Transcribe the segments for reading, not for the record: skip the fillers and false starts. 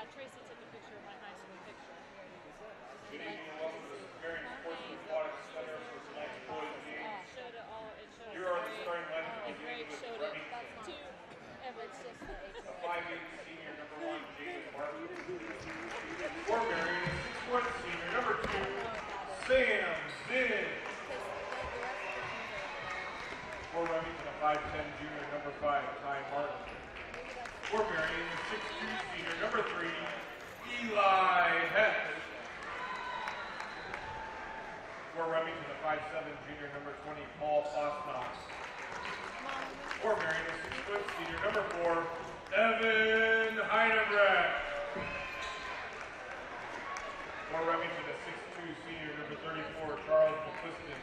Yeah, Tracy took a picture of my high school picture. Good evening and welcome to the Marion Sports Aquatics Center for tonight's boys game. Here are the starting lineup beginning with Remington. A 5'8" senior, number 1, Jason Martin. For Marion, a 6' senior, number 2, Sam Zinn. For Remington, a 5'10" junior, number 5, Ty Martin. For Marion, a 6'2" senior, number 3, Eli Hess. For Remington, a 5'7" junior, number 20, Paul Fosnox. For Marion, a 6' senior, number 4, Evan Heidenrecht. For Remington, a 6'2" senior, number 34, Charles McCliston.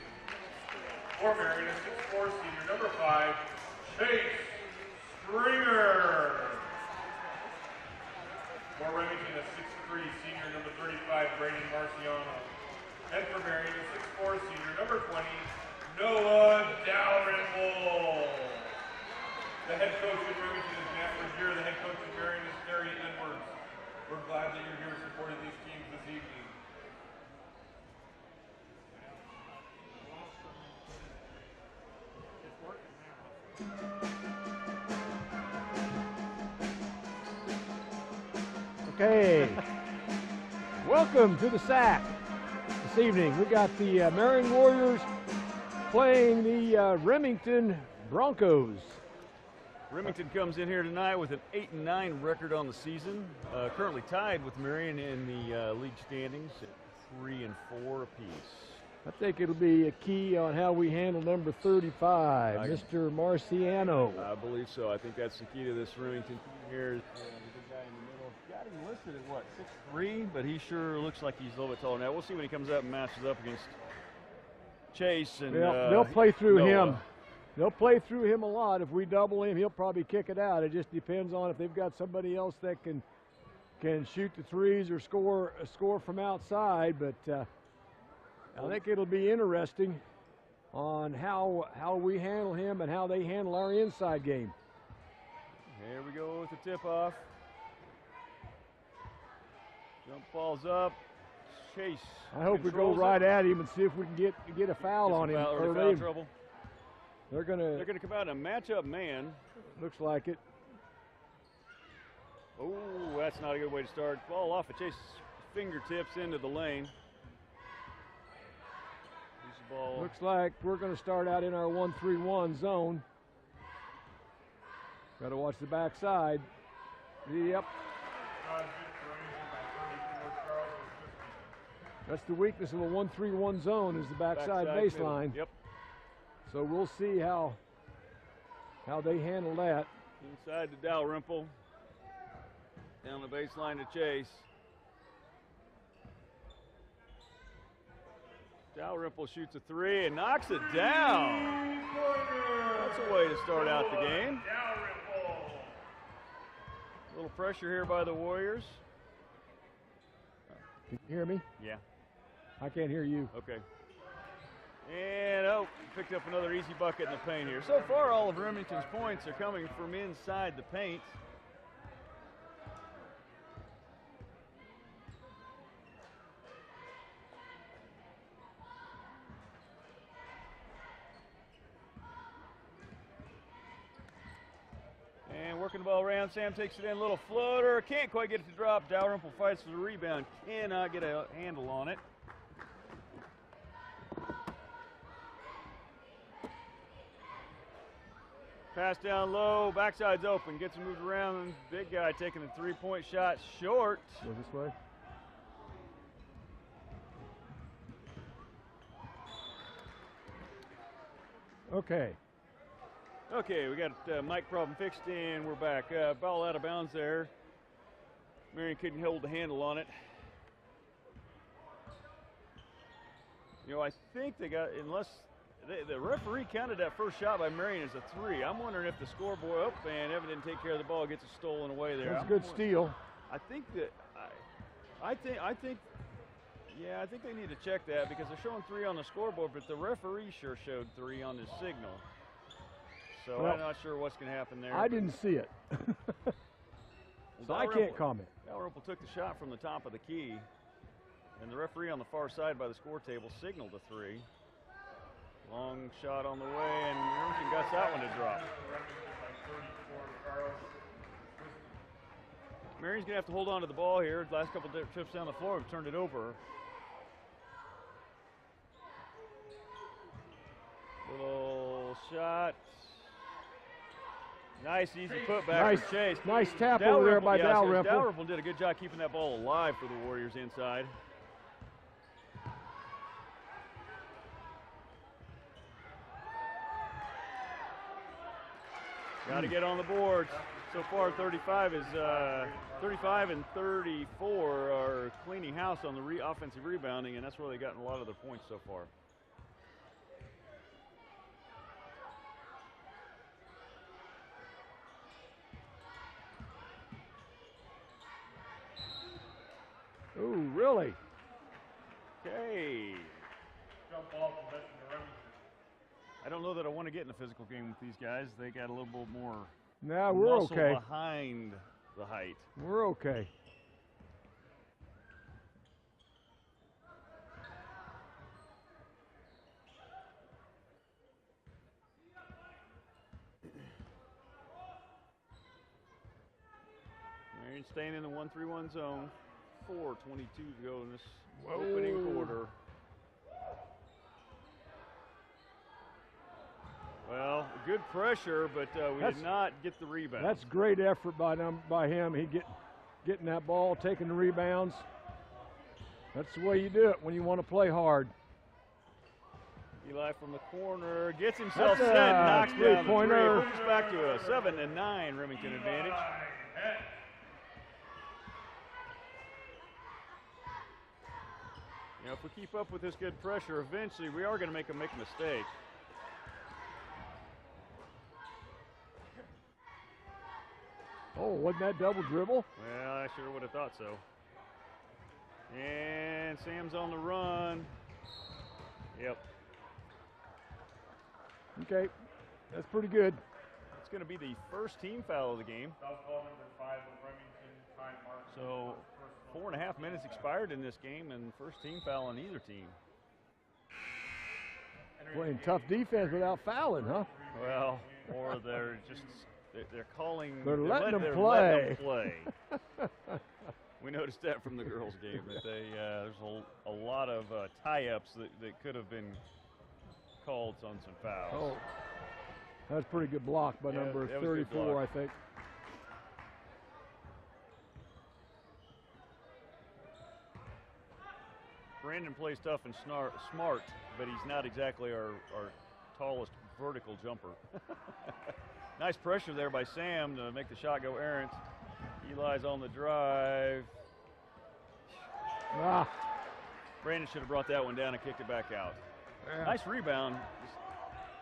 For Marion, a 6'4" senior, number 5, Chase Stringer. For Remington, a 6'3" senior, number 35, Brady Marciano. And for Marion, a 6'4" senior, number 20, Noah Dalrymple. The head coach at Remington is Matt Regier. The head coach at Marion is Terry Edwards. We're glad that you're here supporting these teams this evening. Okay, welcome to the SAC. This evening we got the Marion Warriors playing the Remington Broncos. Remington comes in here tonight with an 8-9 record on the season, currently tied with Marion in the league standings at 3-4 apiece. I think it'll be a key on how we handle number 35, Mr. Marciano. I believe so. I think that's the key to this Remington team here. The big guy in the middle. Got him listed at what, 6'3", but he sure looks like he's a little bit taller now. We'll see when he comes up and matches up against Chase. And they'll play through him. They'll play through him a lot. If we double him, he'll probably kick it out. It just depends on if they've got somebody else that can shoot the threes or score from outside. But I think it'll be interesting on how we handle him and how they handle our inside game. Here we go with the tip-off. Jump ball's up. Chase. I hope we go right at him and see if we can get a foul on him. Foul trouble. They're gonna come out and match up man. Looks like it. Oh, that's not a good way to start. Ball off of Chase's fingertips into the lane. Ball. Looks like we're going to start out in our 1-3-1 zone. Got to watch the backside. Yep. That's the weakness of a 1-3-1 zone, is the backside baseline. Yep. So we'll see how they handle that. Inside to Dalrymple. Down the baseline to Chase. Dalrymple shoots a 3 and knocks it down. That's a way to start out the game. A little pressure here by the Warriors. Can you hear me? Yeah. I can't hear you. Okay. And picked up another easy bucket in the paint here. So far, all of Remington's points are coming from inside the paint. And working the ball around, Sam takes it in, little floater, can't quite get it to drop. Dalrymple fights for the rebound, cannot get a handle on it. Pass down low, backside's open, gets it moved around. Big guy taking the three-point shot short. Go this way. Okay. Okay, we got mic problem fixed and we're back. Ball out of bounds there. Marion couldn't hold the handle on it. You know, I think they got, the referee counted that first shot by Marion as a 3. I'm wondering if the scoreboard, and Evan didn't take care of the ball, gets it stolen away there. That's a good steal. I think that, I think they need to check that because they're showing 3 on the scoreboard, but the referee sure showed 3 on his signal. So well, I'm not sure what's going to happen there. I didn't see it. So I can't comment. Dalrymple took the shot from the top of the key, and the referee on the far side by the score table signaled a 3. Long shot on the way, and Remington got that one to drop. Marion's going to have to hold on to the ball here. Last couple of trips down the floor have turned it over. Little shot. Nice, easy putback for Chase. Nice tap over there by Dalrymple. Dalrymple did a good job keeping that ball alive for the Warriors inside. Got to get on the boards. So far, 35 and 34 are cleaning house on the offensive rebounding, and that's where they've gotten a lot of their points so far. Ooh, really? Okay. Jump ball possession to Remington. I don't know that I want to get in a physical game with these guys. They got a little bit more Nah, we're muscle okay. behind the height. We're okay. Marion staying in the 1-3-1 zone. 4:22 to go in this opening quarter. Well, good pressure, but we did not get the rebound. That's great effort by him. He getting that ball, taking the rebounds. That's the way you do it when you want to play hard. Eli from the corner gets himself set, a knocks down the three. three-pointer. Moves back to a 7-9 Remington advantage. You know, if we keep up with this good pressure, eventually we are going to make a mistake. Oh, wasn't that double dribble? Well, I sure would have thought so. And Sam's on the run. Yep. Okay, that's pretty good. It's going to be the first team foul of the game. So 4.5 minutes expired in this game, and first team foul on either team. Playing tough defense without fouling, huh? Well, or they're calling. They're letting them play. play. We noticed that from the girls' game that there's a lot of tie-ups that could have been called on some fouls. Oh, that's a pretty good block by number 34, I think. Brandon plays tough and smart, but he's not exactly our tallest vertical jumper. Nice pressure there by Sam to make the shot go errant. Eli's on the drive. Brandon should have brought that one down and kicked it back out. Yeah. Nice rebound.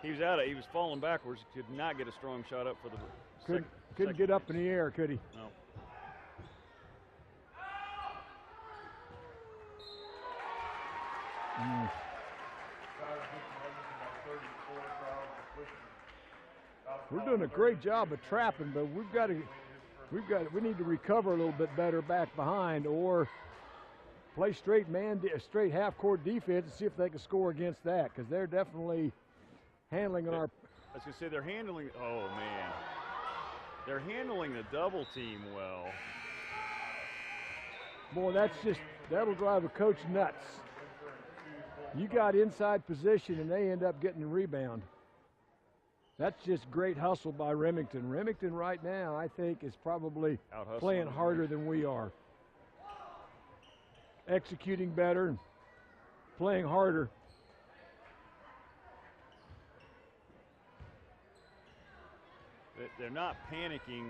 He was he was falling backwards. Could not get a strong shot up for the couldn't get up in the air, could he? No. We're doing a great job of trapping, but we need to recover a little bit better back behind, or play straight half-court defense and see if they can score against that, because they're definitely handling our. I was going to say they're handling. Oh man, they're handling the double team well. Boy, that'll drive a coach nuts. You got inside position and they end up getting the rebound. That's just great hustle by Remington. Remington right now, I think, is probably playing harder than we are. Executing better and playing harder. They're not panicking.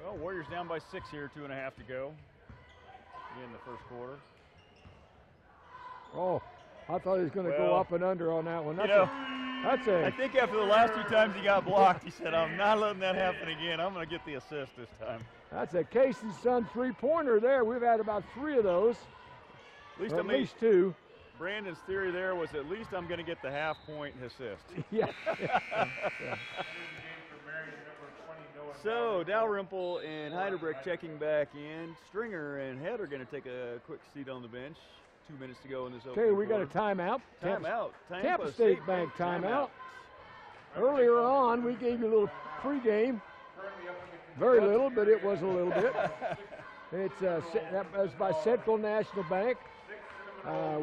Well, Warriors down by 6 here, 2.5 to go in the first quarter. Oh, I thought he was going to go up and under on that one. I think after the last 2 times he got blocked, he said, I'm not letting that happen again. I'm going to get the assist this time. That's a Casey's son three-pointer there. We've had about 3 of those. At least at least 2. Brandon's theory there was at least I'm going to get the half-point assist. Yeah. So Dalrymple and Heidelberg checking back in. Stringer and Head are going to take a quick seat on the bench. 2 minutes to go in this opening Okay, we got a quarter. timeout. Timeout. Tampa State Bank timeout. Earlier on, we gave you a little pregame. Very little, but it was a little bit. It's that was by Central National Bank.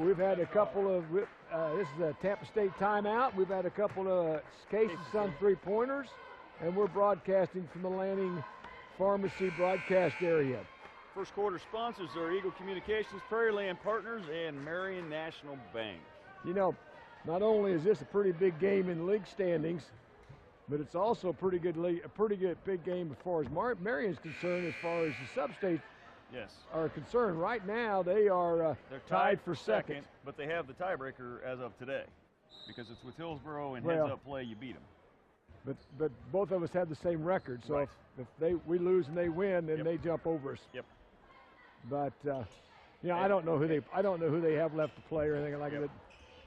We've had a couple of. This is a Tampa State timeout. We've had a couple of cases on 3-pointers, and we're broadcasting from the Lanning Pharmacy broadcast area. First quarter sponsors are Eagle Communications, Prairie Land Partners, and Marion National Bank. You know, not only is this a pretty big game in league standings, but it's also a pretty good big game as far as Marion's concerned, as far as the sub-states are concerned. Right now, they are they're tied for second, but they have the tiebreaker as of today, because it's with Hillsboro and Well, heads-up play, you beat them. But both of us have the same record, so Right. if we lose and they win, then Yep. they jump over us. Yep. But you know, I don't know who they have left to play or anything like that.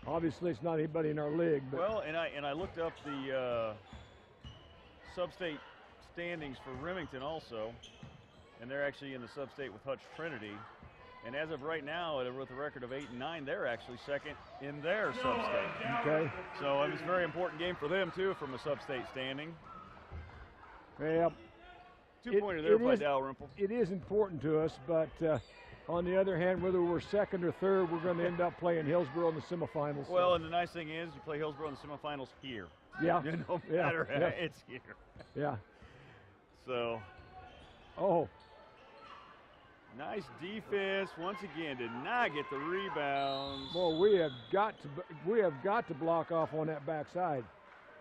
Obviously, it's not anybody in our league. But Well, and I looked up the sub-state standings for Remington also, and they're actually in the sub-state with Hutch Trinity. And as of right now, with a record of 8-9, they're actually second in their sub-state. okay, So it was a very important game for them too, from a sub-state standing. well, Two-pointer there by is- Dalrymple. it is important to us. But on the other hand, whether we're second or third, we're going to end up playing Hillsboro in the semifinals. Well, so. and the nice thing is, you play Hillsboro in the semifinals here. Yeah, No yeah, matter how, yeah. it's here. yeah. So Oh, nice defense once again. Did not get the rebounds. well, we have got to block off on that backside,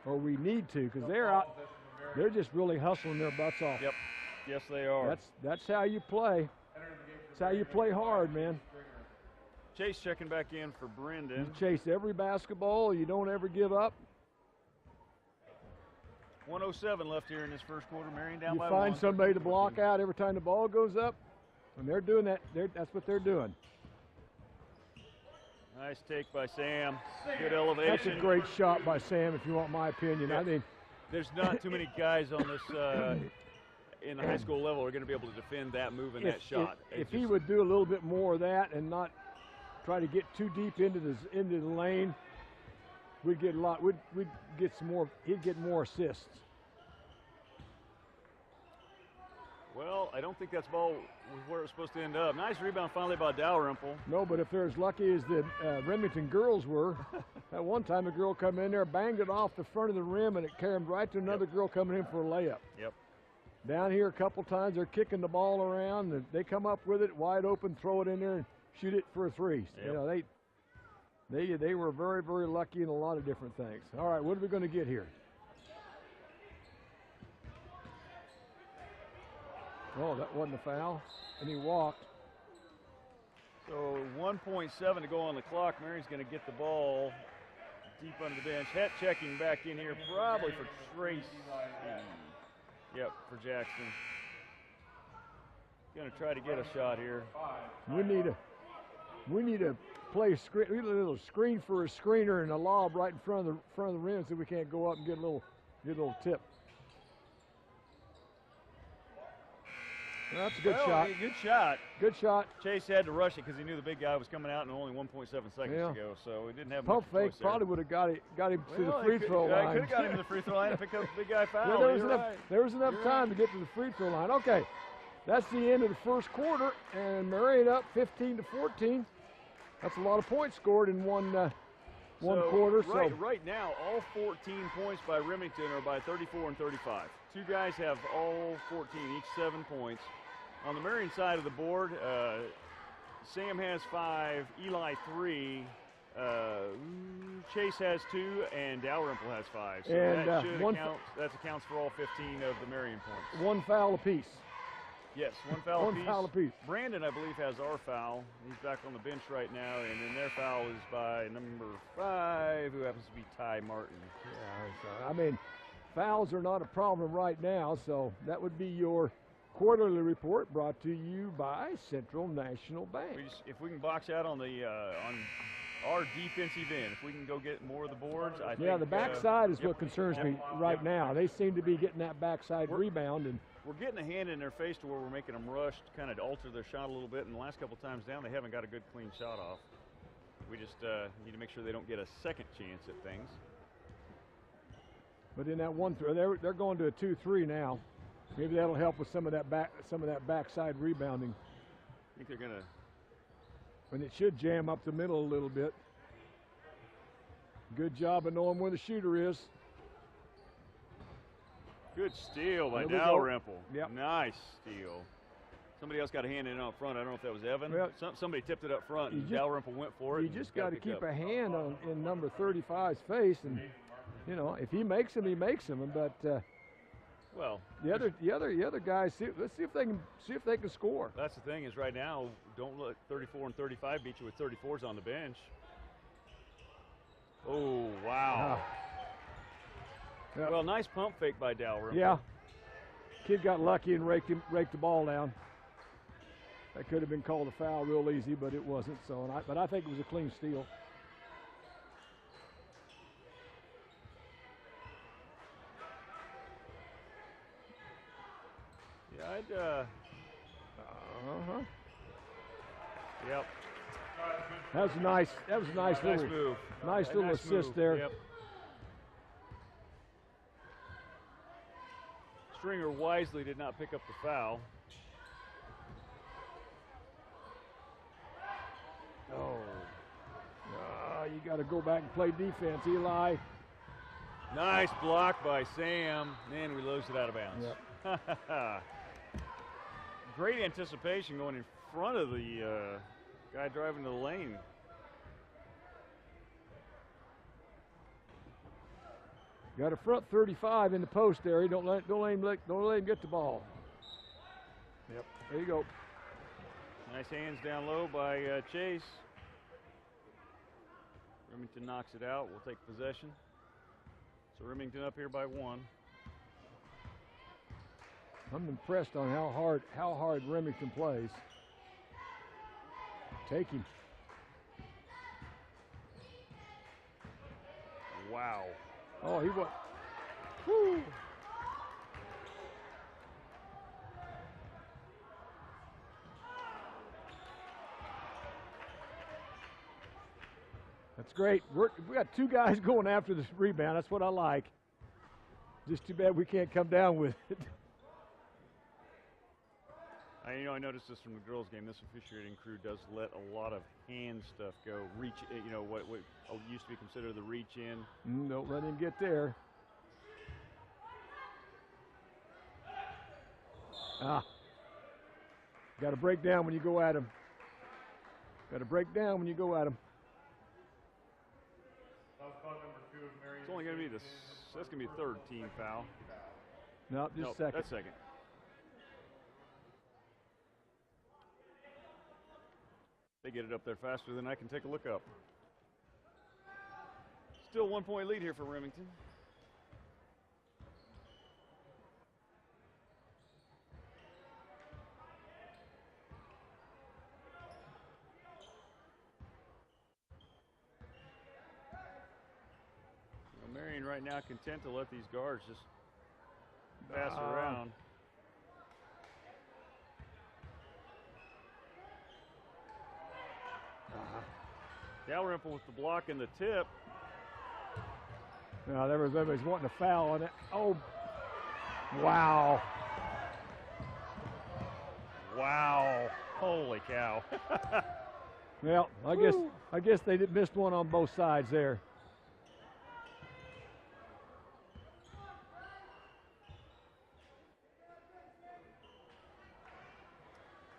or we need to, because they're just really hustling their butts off. Yep. Yes, they are. That's how you play. That's how you play hard, man. Chase checking back in for Brendan. You chase every basketball. You don't ever give up. 107 left here in this first quarter. Marion down You by find 1. somebody to block out every time the ball goes up, and they're doing that. That's what they're doing. Nice take by Sam. Good elevation. That's a great shot by Sam, if you want my opinion. Yep. I mean, There's not too many guys on this in the high school level who are going to be able to defend that move and that shot. if he would do a little bit more of that and not try to get too deep into the lane, we'd get a lot. We'd get some more. He'd get more assists. Well, I don't think that's ball was where it was supposed to end up. Nice rebound finally by Dalrymple. No, but if they're as lucky as the Remington girls were, at one time a girl come in there, banged it off the front of the rim, and it carried right to another girl coming in for a layup. Yep. Down here a couple times, they're kicking the ball around, and they come up with it wide open, throw it in there, and shoot it for a three. Yep. You know, they were very, very lucky in a lot of different things. All right, what are we going to get here? Oh, that wasn't a foul, and he walked. So 1.7 to go on the clock. Marion's going to get the ball deep under the bench. Het checking back in here, probably for Tracy. Yep, for Jackson. Going to try to get a shot here. We need a play screen. We need a little screen for a screener and a lob right in front of the rim, so we can't go up and get a little tip. Well, that's a good shot. Hey, good shot. Good shot. Chase had to rush it because he knew the big guy was coming out in only 1.7 seconds Yeah. to go, so he didn't have Pump much fake choice there. probably would have got him to the Well, free throw line. Could have got him to the free throw line and picked up the big guy foul. Yeah, there was You're enough. right. There was enough You're time to get to the free throw line. Okay, that's the end of the first quarter, and Marion up 15-14. That's a lot of points scored in one quarter. Right now, all 14 points by Remington are by 34 and 35. Two guys have all 14, each 7 points. On the Marion side of the board, Sam has 5, Eli 3, Chase has 2, and Dalrymple has 5. So And, that should that accounts for all 15 of the Marion points. one foul apiece. Yes, one foul One apiece. foul apiece. Brandon, I believe, has our foul. He's back on the bench right now, and then their foul is by number 5, who happens to be Ty Martin. Yeah, I mean, fouls are not a problem right now, so that would be your quarterly report brought to you by Central National Bank. If we can box out on the our defensive end. If we can go get more of the boards, I think. Yeah, the backside is yep. what concerns me right now. They seem to be getting that backside rebound, and we're getting a hand in their face to where we're making them rush to kind of alter their shot a little bit. And the last couple times down, they haven't got a good clean shot off. We just need to make sure they don't get a second chance at things. But in that one throw, they're going to a 2-3 now. Maybe that'll help with some of that backside rebounding. I think they're gonna. And it should jam up the middle a little bit. Good job of knowing where the shooter is. Good steal by Dalrymple. Yep. Nice steal. Somebody else got a hand in it up front. I don't know if that was Evan. Well, somebody tipped it up front, and Dalrymple went for it. You just got to keep a hand in number 35's face, and you know if he makes him, he makes him. But well, the other guys, let's see if they can score. That's the thing is right now, don't let 34 and 35 beat you with 34s on the bench. Oh wow. Yeah. Well, nice pump fake by Dalrymple. Yeah. Kid got lucky and raked the ball down. That could have been called a foul real easy, but it wasn't. So, but I think it was a clean steal. Yeah, I'd. Yep. That was nice. That was a nice little move. Nice little nice assist move. there. Yep. Stringer wisely did not pick up the foul. Oh. You got to go back and play defense, Eli. Nice block by Sam. Man, we lose it out of bounds. Yep. Great anticipation going in front of the guy driving to the lane. Got a front 35 in the post area. Don't let him get the ball. Yep. There you go. Nice hands down low by Chase. Remington knocks it out. We'll take possession. So Remington up here by 1. I'm impressed on how hard Remington plays. Take him. Wow. Oh, he was. Woo. That's great. We got 2 guys going after this rebound. That's what I like. Just too bad we can't come down with it. I noticed this from the girls' game. This officiating crew does let a lot of hand stuff go. Reach, what used to be considered the reach in. Don't let him get there. Got to break down when you go at him. Got to break down when you go at him. It's only going to be that's going to be the 3rd team foul. No, just second. That's second. They get it up there faster than I can take a look up. Still 1-point lead here for Remington. Marion right now content to let these guards just pass around. Dalrymple with the block and the tip. No, everybody's wanting a foul on it. Oh, wow. Wow. Holy cow. Well, I guess they missed one on both sides there.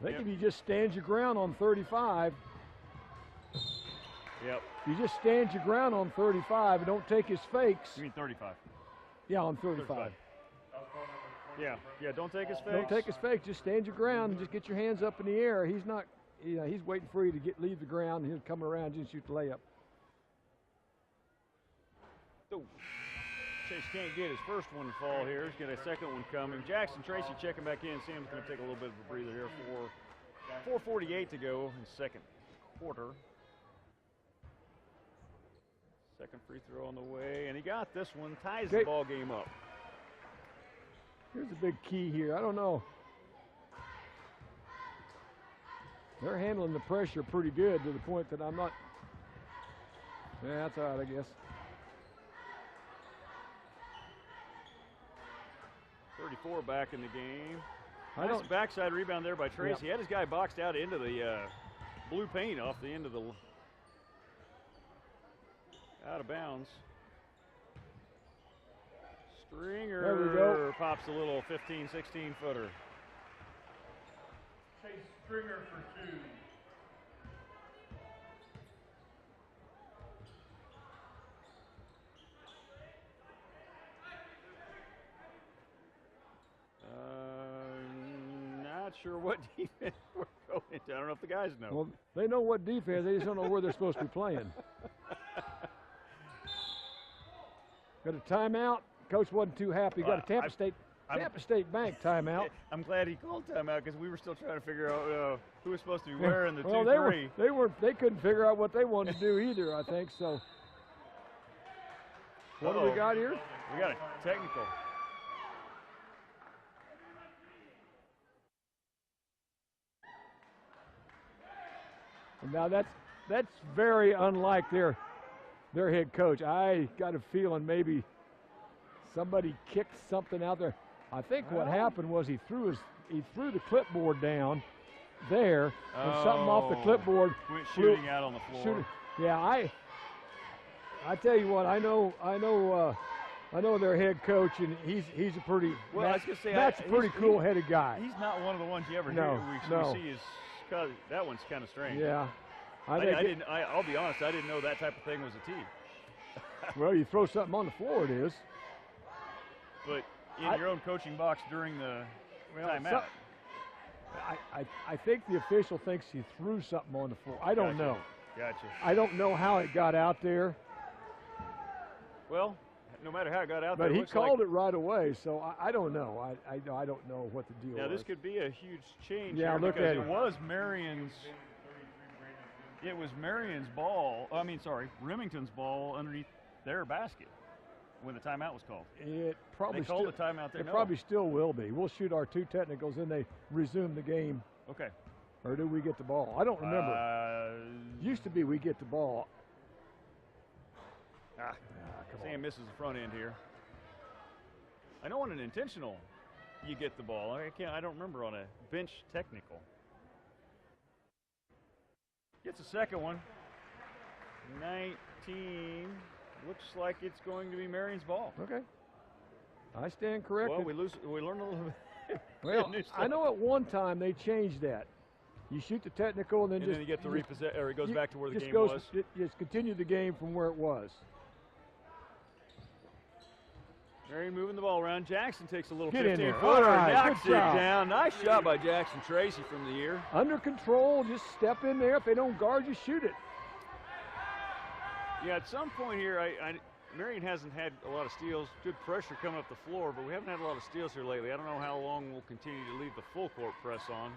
I think if you just stand your ground on 35. Yep. You just stand your ground on 35 and don't take his fakes. You mean 35? Yeah, on 35. Yeah, don't take his fakes. Don't take his fakes. Just stand your ground and just get your hands up in the air. He's not, he's waiting for you to leave the ground and he'll come around and shoot the layup. Oh. Chase can't get his first one to fall here. He's got a second one coming. Jackson Tracy checking back in. Sam's going to take a little bit of a breather here for 4:48 to go in the second quarter. Second free throw on the way, and he got this one, ties the ball game up. Here's a big key here. I don't know. They're handling the pressure pretty good to the point that I'm not. Yeah, that's all right, I guess. 34 back in the game. Nice backside rebound there by Tracy. Yep. He had his guy boxed out into the blue paint off the end of the out of bounds. Stringer There we go. pops a little 15, 16 footer. Chase Stringer for 2. Not sure what defense we're going into. I don't know if the guys know. Well, they know what defense. They just don't know where they're supposed to be playing. Got a timeout. Coach wasn't too happy. Got a Tampa State Bank timeout. I'm glad he called timeout because we were still trying to figure out who was supposed to be wearing the 2-3. They couldn't figure out what they wanted to do either, I think. So what do we got here? We got a technical. Now that's very unlike their head coach. I got a feeling maybe somebody kicked something out there. I think what happened was he threw the clipboard down there, and something off the clipboard went shooting out on the floor. Yeah, I tell you what, I know their head coach, and he's a pretty that's a pretty cool-headed guy. He's not one of the ones you ever No. see is that one's kind of strange. Yeah. I'll be honest, I didn't know that type of thing was a tee. Well, you throw something on the floor, it is. But in your own coaching box during the timeout. I think the official thinks he threw something on the floor. I don't know. Gotcha. I don't know how it got out there. Well, no matter how it got out there. But he called it right away, so I don't know. I don't know what the deal was. Now, this could be a huge change. Yeah, here look because at it. It was Marion's ball. Remington's ball underneath their basket when the timeout was called. It probably they called the timeout there. It probably still will be. We'll shoot our 2 technicals, and they resume the game. Okay. Or do we get the ball? I don't remember. Used to be we get the ball. Sam misses the front end here. I know on an intentional, you get the ball. I don't remember on a bench technical. Gets a second one. 19. Looks like it's going to be Marion's ball. Okay. I stand corrected. Well, we learned a little bit. Well, I know at one time they changed that. You shoot the technical and then you get the repossess, or it goes back to where the game was. Just continue the game from where it was. Marion moving the ball around. Jackson takes a little 15-footer. All right, knocks it down. Nice shot by Jackson Tracy from the year. Under control, just step in there. If they don't guard you, shoot it. Yeah, at some point here, Marion hasn't had a lot of steals. Good pressure coming up the floor, but we haven't had a lot of steals here lately. I don't know how long we'll continue to leave the full court press on.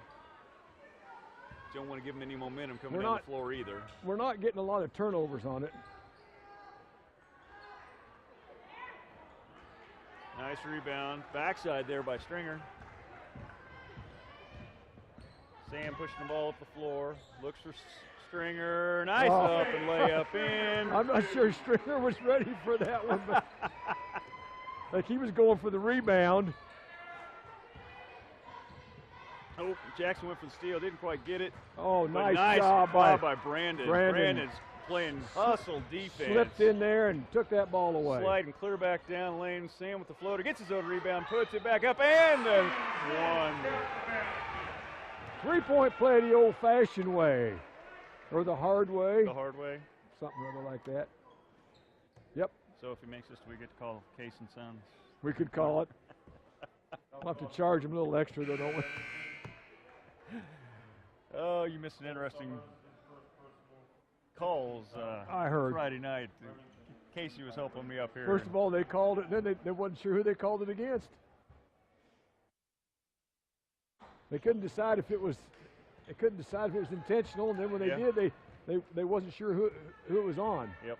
Don't want to give them any momentum coming down the floor either. We're not getting a lot of turnovers on it. Nice rebound. Backside there by Stringer. Sam pushing the ball up the floor. Looks for Stringer. Nice up and layup in. I'm not sure Stringer was ready for that one, but like he was going for the rebound. Oh, Jackson went for the steal. Didn't quite get it. Oh, nice job by Brandon. Brandon's playing hustle defense. Slipped in there and took that ball away. Sliding clear back down lane. Sam with the floater. Gets his own rebound. Puts it back up and one. 3-point play the old-fashioned way. Or the hard way. The hard way. Something or other like that. Yep. So if he makes this, we get to call Case and Sons. We could call it. We'll have to charge him a little extra though, don't we? Oh, you missed an interesting calls I heard Friday night. Casey was helping me up here. First of all, they called it, and then they wasn't sure who they called it against. They couldn't decide if it was intentional, and then when they did, they wasn't sure who it was on. Yep.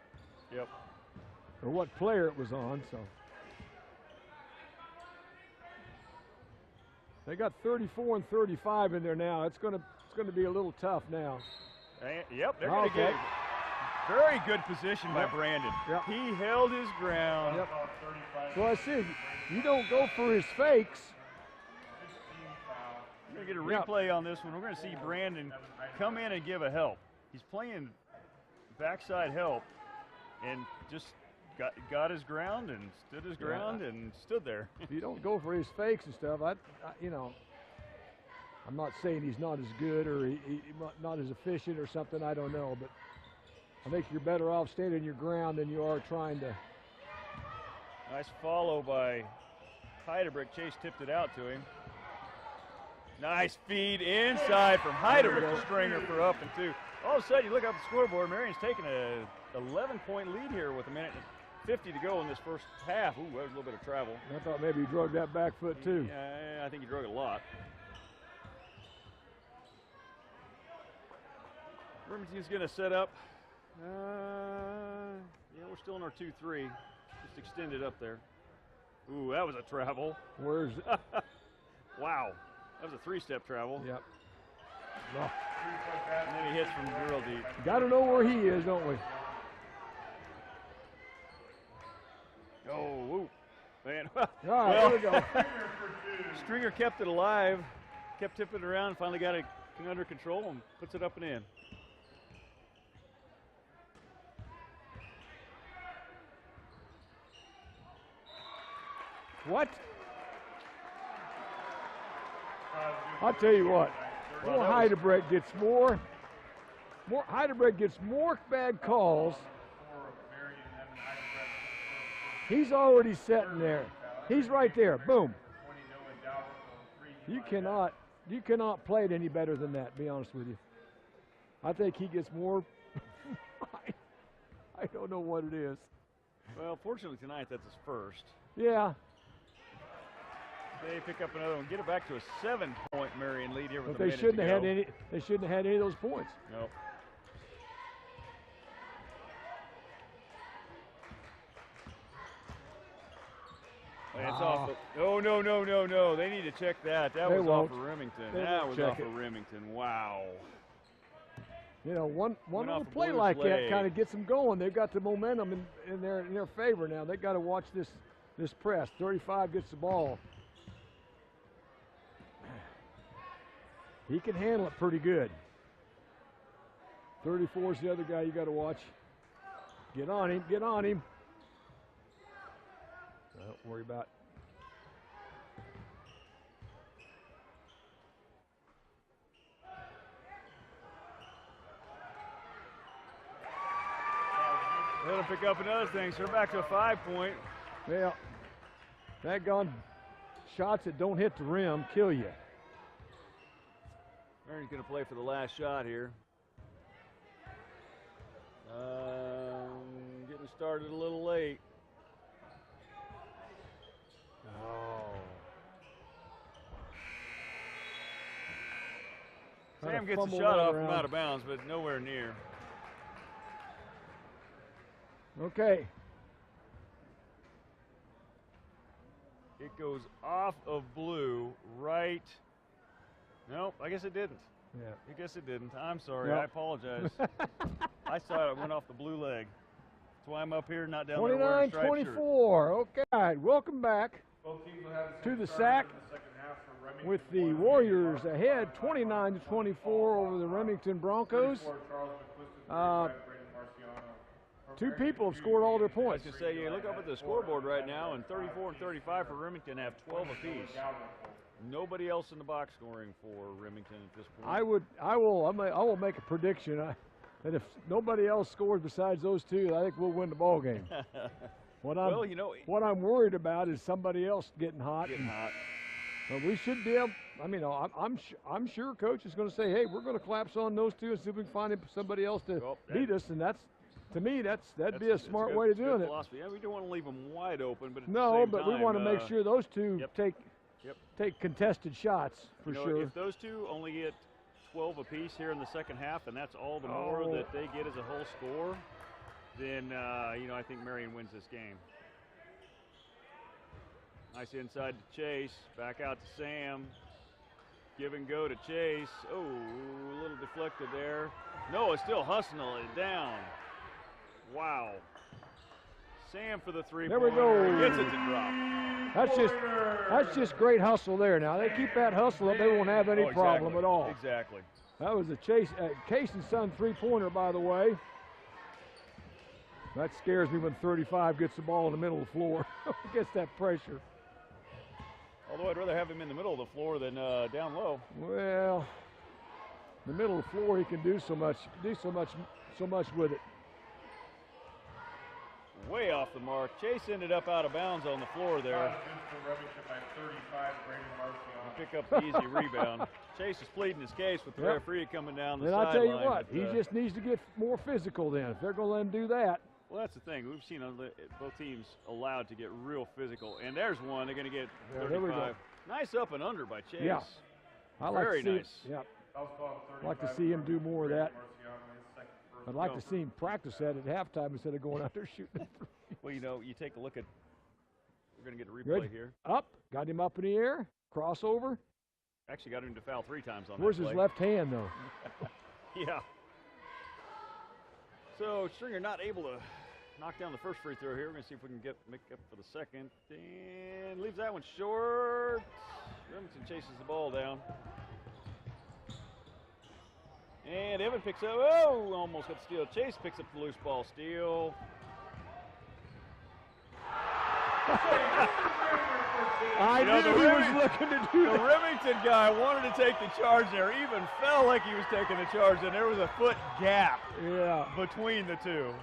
or what player it was on. So they got 34 and 35 in there now. It's gonna be a little tough now. Yep, they're going to get it. Very good position by Brandon. Yep. He held his ground. Yep. So I see, you don't go for his fakes. We're going to get a replay on this one. We're going to see Brandon come in and give a help. He's playing backside help and just got his ground and stood his ground and stood there. If you don't go for his fakes and stuff, you know, I'm not saying he's not as good or he not as efficient or something, I don't know, but I think you're better off standing your ground than you are trying to. Nice follow by Heidebrick. Chase tipped it out to him. Nice feed inside from Heidebrick to Stringer for up and 2. All of a sudden, you look up the scoreboard, Marion's taking a 11-point lead here with 1:50 to go in this first half. Ooh, that was a little bit of travel. I thought maybe he drug that back foot too. Yeah, I think he drug it a lot. Remington's going to set up. Yeah, we're still in our 2-3. Just extended up there. Ooh, that was a travel. Where's wow. That was a 3-step travel. Yep. And then he hits from real deep. Got to know where he is, don't we? Oh, woo. Man. All right, here we go. Stringer kept it alive, kept tipping it around, finally got it under control and puts it up and in. What? I'll tell you what. Well, Heidebrick gets more. Heidebrick gets more bad calls. He's already sitting there. He's right there. Boom. You cannot play it any better than that, to be honest with you. I think he gets more. I don't know what it is. Well, fortunately tonight that's his first. Yeah. They pick up another one, get it back to a 7-point Marion lead here with But a minute to go. They shouldn't have had any of those points. Nope. And it's off. Oh, no. They need to check that. That was off of Remington. That was off of Remington. Wow. You know, one little off the play Blues' like that leg. kind of gets them going. They've got the momentum in their favor now. They've got to watch this press. 35 gets the ball. He can handle it pretty good. 34 is the other guy you got to watch. Get on him. Don't worry about it. They'll pick up another thing, so they're back to a 5-point. Well, daggone shots that don't hit the rim kill you. Marion's going to play for the last shot here. Getting started a little late. Oh. Sam gets a shot off from out of bounds, but nowhere near. Okay. It goes off of blue right. Nope, I guess it didn't. Yeah. I guess it didn't. I'm sorry. Yep. I apologize. I saw it went off the blue leg. That's why I'm up here, not down there wearing a striped shirt. 29-24. Okay, welcome back to the sack with the Warriors ahead 29-24 over the Remington Broncos. Two people have scored all their I points. was going to say, you look up at the scoreboard right now, and 34 and 35 for Remington have 12 apiece. Nobody else in the box scoring for Remington at this point. I will make a prediction that if nobody else scores besides those two, I think we'll win the ball game. What I'm worried about is somebody else getting hot. But we should be able. I mean, I'm sure Coach is going to say, hey, we're going to collapse on those two and see if we can find somebody else to beat us, and that's. To me, that'd be a smart way of doing it. Philosophy. Yeah, we don't want to leave them wide open, but at no, the same but time, we want to make sure those two take contested shots for sure. If those two only get 12 apiece here in the second half, and that's all the more that they get as a whole score, then you know, I think Marion wins this game. Nice inside to Chase, back out to Sam. Give and go to Chase. Oh, a little deflected there. Noah still hustling it down. Wow. Sam for the three-pointer. There we go. Gets it to drop. That's just great hustle there. Now they keep that hustle up, they won't have any problem at all. Exactly. That was a Case and Son three-pointer, by the way. That scares me when 35 gets the ball in the middle of the floor. Gets that pressure. Although I'd rather have him in the middle of the floor than down low. Well, the middle of the floor he can do so much with it. Way off the mark. Chase ended up out of bounds on the floor there. Remington by 35, Brandon Marcion. Pick up the easy rebound. Chase is pleading his case with the referee coming down the sideline. And I tell you what, but, he just needs to get more physical then. If they're going to let him do that. Well, that's the thing. We've seen both teams allowed to get real physical. And there's one. They're going to get 35. There we go. Nice up and under by Chase. Yeah. Very nice. Yeah. I'd like to see him do more of that. I'd like to see him practice that at halftime instead of going out there shooting. Well, you know, you take a look at, we're going to get a replay here. Up, got him up in the air, crossover. Actually got him to foul 3 times on Where's that play. his left hand, though? Yeah. So Stringer not able to knock down the first free throw here. We're going to see if we can make up for the second. And leaves that one short. Remington chases the ball down. And Evan picks up, oh, almost got the steal. Chase picks up the loose ball steal. I knew he was looking to do that. The Remington guy wanted to take the charge there, even felt like he was taking the charge, and there was a foot gap between the two.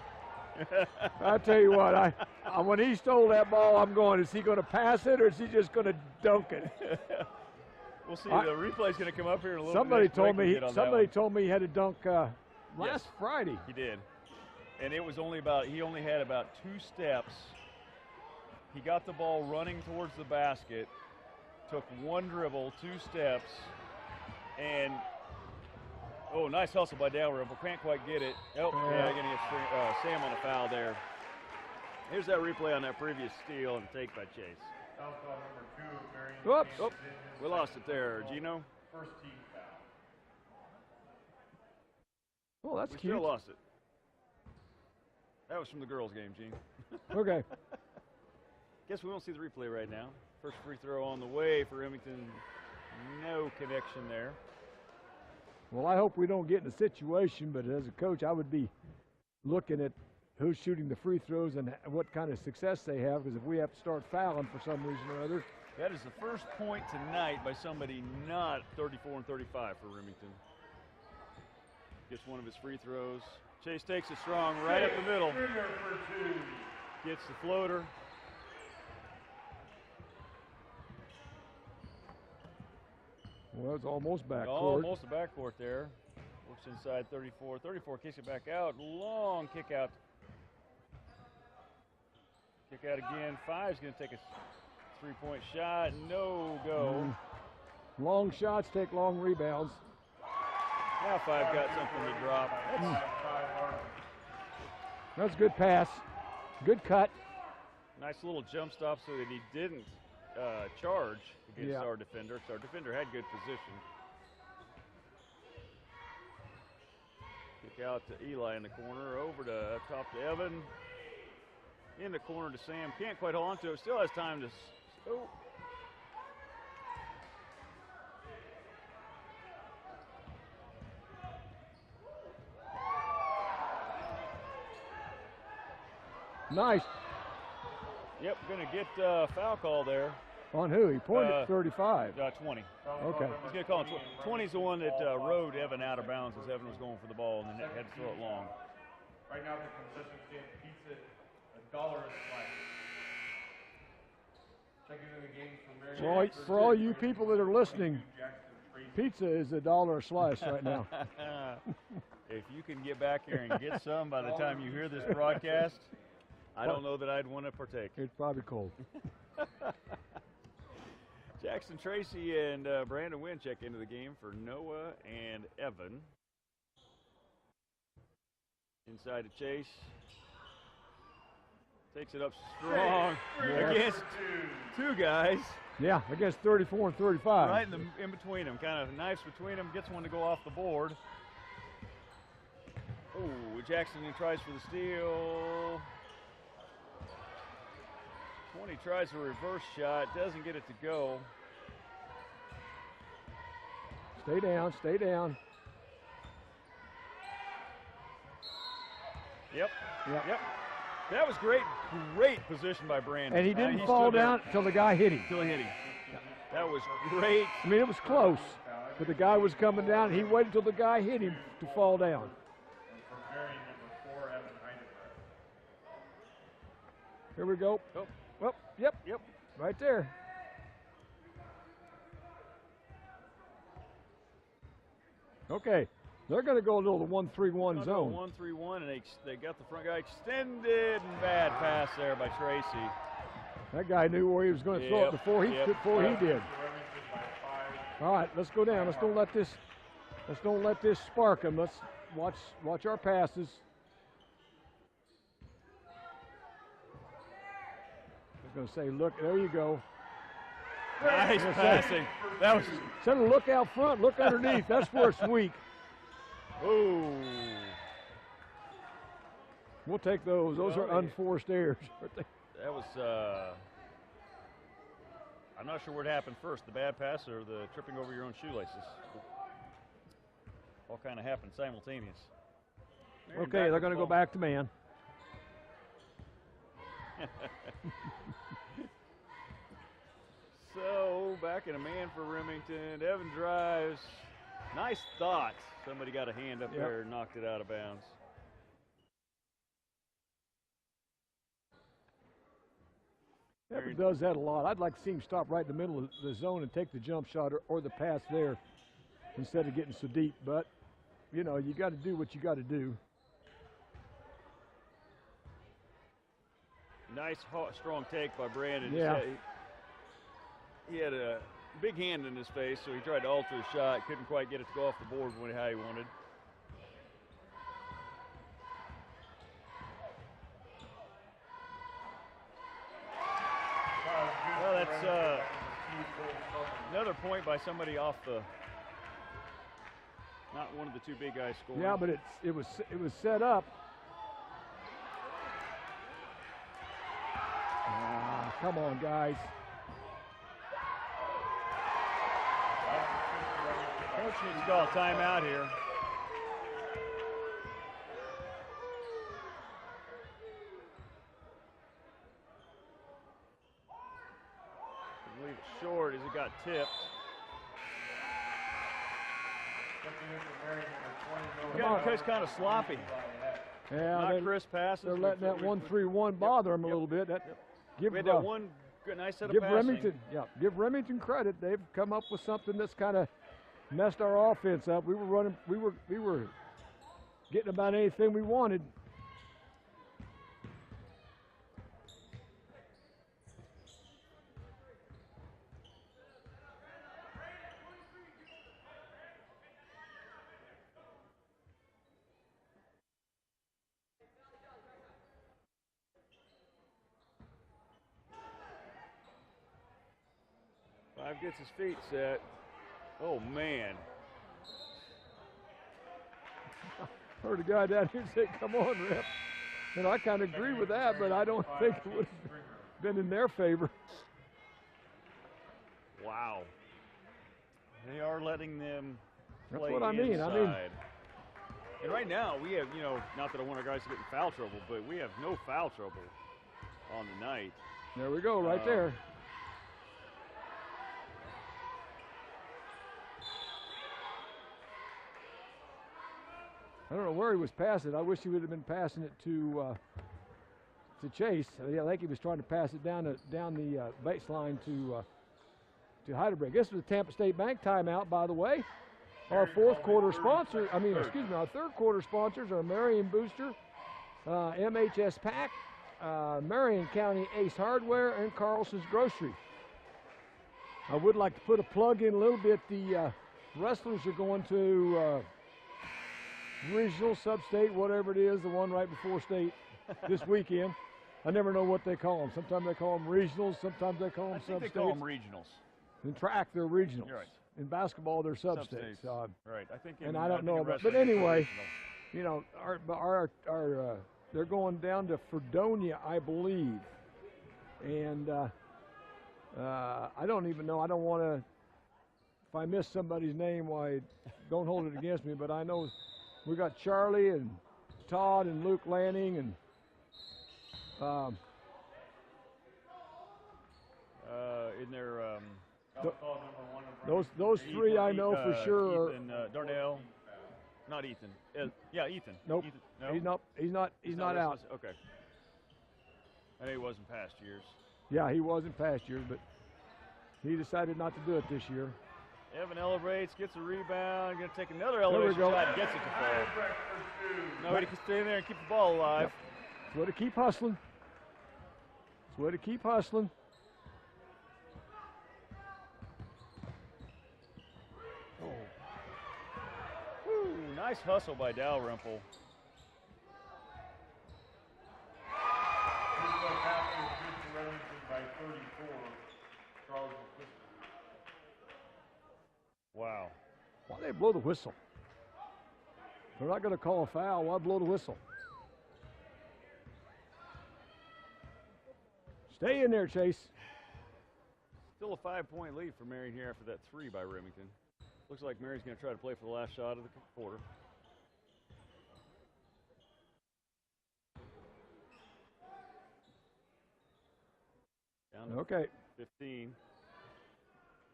I tell you what, when he stole that ball, I'm going, is he going to pass it or is he just going to dunk it? We'll see. The replay's going to come up here in a little somebody bit. Somebody told me he had to dunk last Friday. He did. And it was only he only had about 2 steps. He got the ball running towards the basket, took 1 dribble, 2 steps, and nice hustle by Dalrymple. Can't quite get it. Oh, yeah, going to get Sam on a foul there. Here's that replay on that previous steal and take by Chase. Foul call number 2, Marion. Oops. We lost it there, Gino. First team foul. Oh, that's we cute. Still lost it. That was from the girls' game, Gene. Okay. Guess we won't see the replay right now. First free throw on the way for Remington. No connection there. Well, I hope we don't get in a situation, but as a coach, I would be looking at who's shooting the free throws and what kind of success they have, because if we have to start fouling for some reason or other. That is the first point tonight by somebody not 34 and 35 for Remington. Gets one of his free throws. Chase takes it strong right up the middle. Gets the floater. Well, it's almost backcourt. Almost a backcourt there. Works inside 34. 34 kicks it back out. Long kick out. Kick out again. Five's going to take a 3-point shot. No go. Long shots take long rebounds. Now Five got something to drop. That's a good pass. Good cut. Nice little jump stop so that he didn't charge against our defender, because our defender had good position. Kick out to Eli in the corner, over to top to Evan. In the corner to Sam. Can't quite hold on to it. Still has time to. Oh. Nice. Yep, gonna get a foul call there. On who? He pointed at 35. 20. Okay. He's gonna call him 20. 20's the one that rode Evan out of bounds as Evan was going for the ball and then had to throw it long. Right now the concession stand pizza $1 a slice. Check into the games for Marion. For all you people that are listening, pizza is $1 a slice right now. If you can get back here and get some by the time you hear this broadcast, I don't know that I'd want to partake. It's probably cold. Jackson Tracy and Brandon Wynn check into the game for Noah and Evan. Inside to Chase. Takes it up strong Yes. against two guys. Yeah, against 34 and 35. Right in between them, kind of knifes between them, gets one to go off the board. Oh, Jackson tries for the steal. 20 tries a reverse shot, doesn't get it to go. Stay down, stay down. Yep. Yep. That was great position by Brandon. And he didn't He fall stood there down until the guy hit him. until he hit him. That was great. I mean, it was close, but the guy was coming down, and he waited until the guy hit him to fall down. And for Marion, number 4, Evan Heidenberg. Here we go. Oh. Well, yep, right there. Okay, they're going to go a little the 1-3-1 zone. 1-3-1, and they got the front guy extended, and bad pass there by Tracy. That guy knew where he was going to throw it before he did. Remington by 5. All right, let's go down. Let's don't let this spark them. Let's watch our passes. I was going to say, look, there you go. Nice passing. That was. Instead of look out front, look underneath. That's where it's weak. Ooh. We'll take those. Those are unforced errors. That was. I'm not sure what happened first, the bad pass or the tripping over your own shoelaces. All kind of happened simultaneous. Okay, they're going to go back to man. So, back in a man for Remington. Evan drives. Nice thought. Somebody got a hand up there and knocked it out of bounds. Evan does that a lot. I'd like to see him stop right in the middle of the zone and take the jump shot or the pass there instead of getting so deep. But, you know, you got to do what you got to do. Nice, strong take by Brandon. Yeah. He had a big hand in his face, so he tried to alter his shot. Couldn't quite get it to go off the board how he wanted. Well, that's another point by somebody off the. Not one of the two big guys scoring. Yeah, but it was set up. Come on, guys. Coach needs to call a timeout here. I believe it's short as it got tipped. It's kind of sloppy. Yeah, Not crisp passes. They're letting that 1-3-1 bother them a little bit. We had that one good, nice set of passing. Give Remington credit. They've come up with something that's kind of messed our offense up. We were getting about anything we wanted. Five gets his feet set. Oh, man. Heard a guy down here say, come on, Rip. And I kind of agree with that, but I don't think it would have been in their favor. Wow. They are letting them play That's what I mean. inside. And right now, we have, not that I want our guys to get in foul trouble, but we have no foul trouble on the night. There we go, right there. I don't know where he was passing. I wish he would have been passing it to Chase. I think he was trying to pass it down the baseline to Heidelberg. This was a Tampa State Bank timeout, by the way. Our third quarter sponsors are Marion Booster, MHS Pack, Marion County Ace Hardware, and Carlson's Grocery. I would like to put a plug in a little bit. The wrestlers are going to regional, sub-state, whatever it is, the one right before state this weekend. I never know what they call them. Sometimes they call them regionals. Sometimes they call them I think they sub-states. call them regionals. In track, they're regionals. You're right. In basketball, they're sub-states. Right. I think. And I don't know in about. wrestling But it's anyway, regional. they're going down to Fredonia, I believe. And I don't even know. I don't want to. If I miss somebody's name, why? Don't hold it against me. But I know we got Charlie and Todd and Luke Lanning and. In their Those three I know for sure. Ethan, Darnell, not Ethan. Yeah, Ethan. Nope. Ethan. No? He's not out. Okay. I know he wasn't past years. Yeah, he was in past years, but he decided not to do it this year. Evan elevates, gets a rebound, going to take another elevation shot, and gets it to fall. No, he can stay in there and keep the ball alive. Yep. It's way to keep hustling. It's way to keep hustling. Ooh, nice hustle by Dalrymple. Wow. Why they blow the whistle? They're not going to call a foul. Why blow the whistle? Stay in there, Chase. Still a 5-point lead for Marion here after that 3 by Remington. Looks like Marion's going to try to play for the last shot of the quarter. Down to Okay. 15.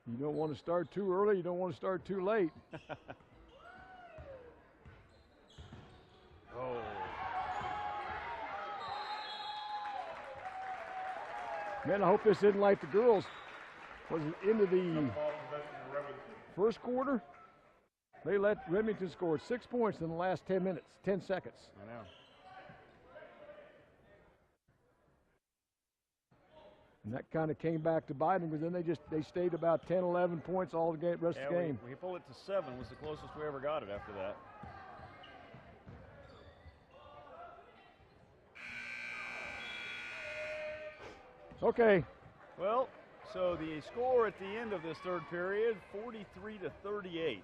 You don't want to start too early. You don't want to start too late. Oh. Man, I hope this isn't like the girls. Was it into the first quarter? They let Remington score 6 points in the last 10 minutes, 10 seconds. I know. And that kind of came back to bite them, because then they stayed about 10, 11 points all the rest of the game. We pulled it to 7 was the closest we ever got it after that. Okay. Well, so the score at the end of this third period, 43-38.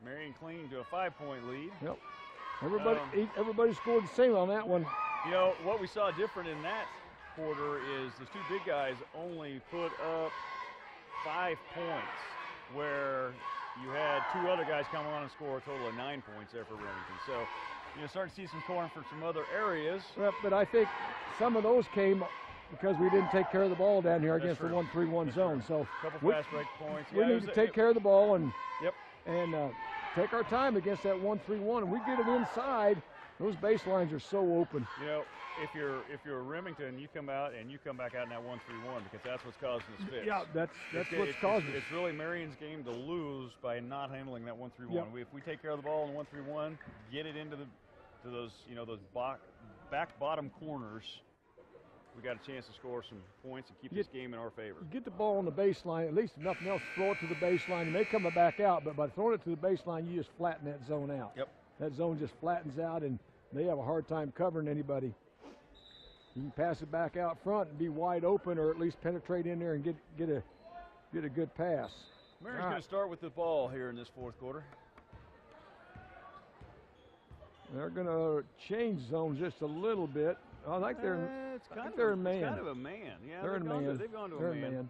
Marion clinging to a 5-point lead. Yep. Everybody scored the same on that one. You know, what we saw different in that quarter is the two big guys only put up 5 points, where you had 2 other guys come on and score a total of 9 points there for Remington. So, you know, starting to see some scoring from some other areas. Well, but I think some of those came because we didn't take care of the ball down here against the 1-3-1 zone. So a couple fast break points. We need to take care of the ball and yep, and take our time against that 1-3-1. And we get it inside. Those baselines are so open. You know, if you're Remington, you come out and you come back out in that 1-3-1, because that's what's causing the fits. Yeah, that's what's causing it. It's really Marion's game to lose by not handling that 1-3-1. Yep. If we take care of the ball in 1-3-1, get it into those back bottom corners, we got a chance to score some points and keep this game in our favor. Get the ball on the baseline, at least if nothing else, throw it to the baseline. You may come back out, but by throwing it to the baseline, you just flatten that zone out. Yep. That zone just flattens out, and they have a hard time covering anybody. You can pass it back out front and be wide open, or at least penetrate in there and get a good pass. Marion's going to start with the ball here in this fourth quarter. They're going to change zones just a little bit. I think they're in man. It's kind of a man. Yeah, they're in man. They've gone to they're a man.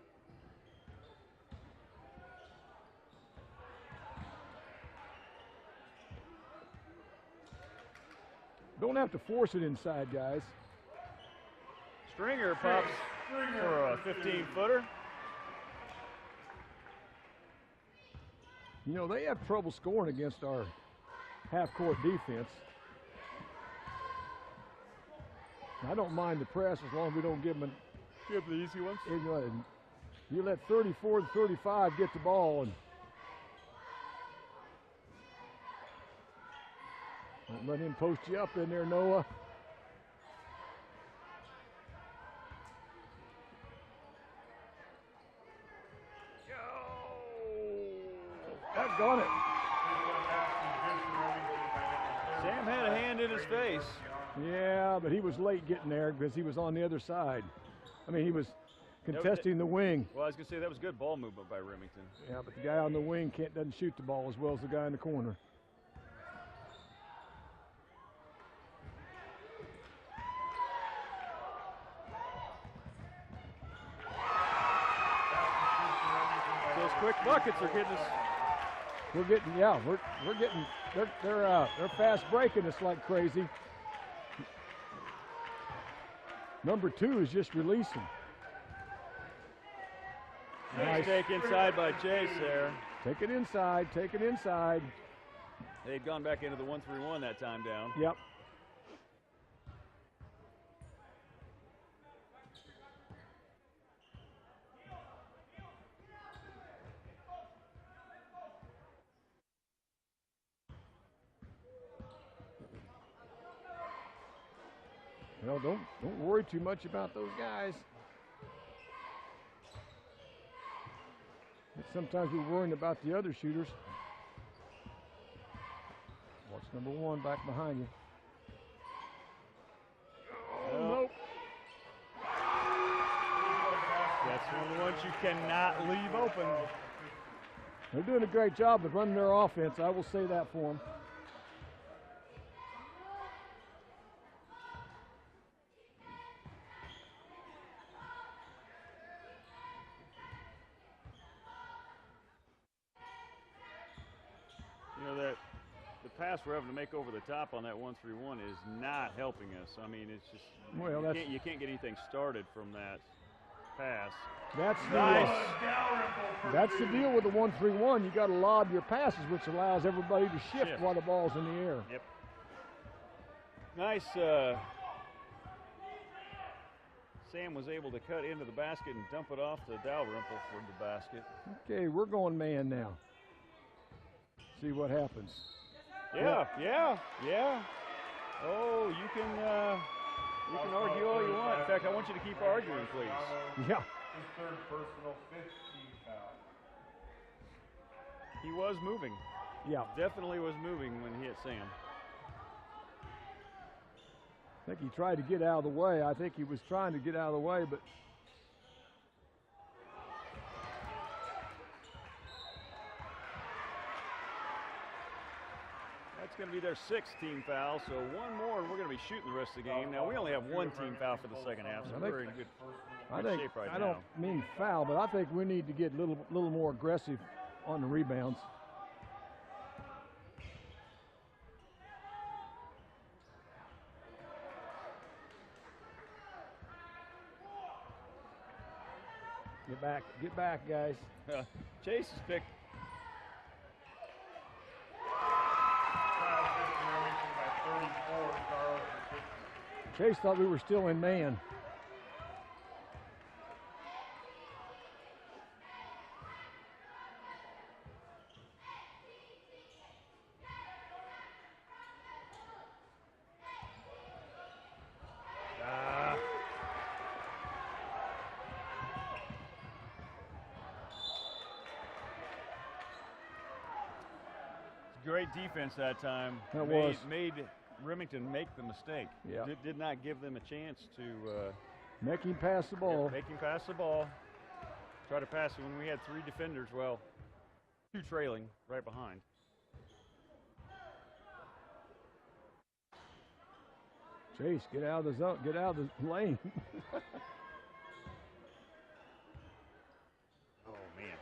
Don't have to force it inside, guys. Stringer pops for a 15-footer. You know, they have trouble scoring against our half-court defense. I don't mind the press as long as we don't give them the easy ones. You let 34 and 35 get the ball, and don't let him post you up in there, Noah. That's got it. Sam had a hand in his face. Yeah, but he was late getting there because he was on the other side. I mean, he was contesting the wing. Well, I was going to say that was good ball movement by Remington. Yeah, but the guy on the wing doesn't shoot the ball as well as the guy in the corner. Those quick buckets are getting us. We're getting, yeah, we're getting. They're fast breaking us like crazy. Number 2 is just releasing. Nice take inside by Chase there. Take it inside, take it inside. They'd gone back into the 1-3-1 that time down. Yep. Well, don't worry too much about those guys. Sometimes we're worrying about the other shooters. Watch number 1 back behind you. Oh, nope. That's one of the ones you cannot leave open. They're doing a great job of running their offense. I will say that for them. You know that the pass we're having to make over the top on that 1-3-1 is not helping us. I mean, it's just you can't get anything started from that pass. That's nice. That's the deal with the 1-3-1. You got to lob your passes, which allows everybody to shift while the ball's in the air. Yep. Nice. Sam was able to cut into the basket and dump it off to Dalrymple for the basket. Okay, we're going man now. See what happens. Yeah. Oh, you can argue all you want. In fact, I want you to keep arguing, please. Yeah. His 3rd personal 15 foul. He was moving. Yeah. Definitely was moving when he hit Sam. I think he tried to get out of the way. I think he was trying to get out of the way, but that's going to be their 6th team foul, so one more and we're going to be shooting the rest of the game. Now, we only have 1 team foul for the second half, so we're in good shape right now. I don't mean foul, but I think we need to get a little more aggressive on the rebounds. Get back, guys. Chase is picked. Chase thought we were still in man. Great defense that time. That made Remington make the mistake. Yeah. Did not give them a chance to make him pass the ball. Make him pass the ball. Try to pass it when we had 3 defenders. Well, 2 trailing right behind. Chase, get out of the zone. Get out of the lane. Oh man.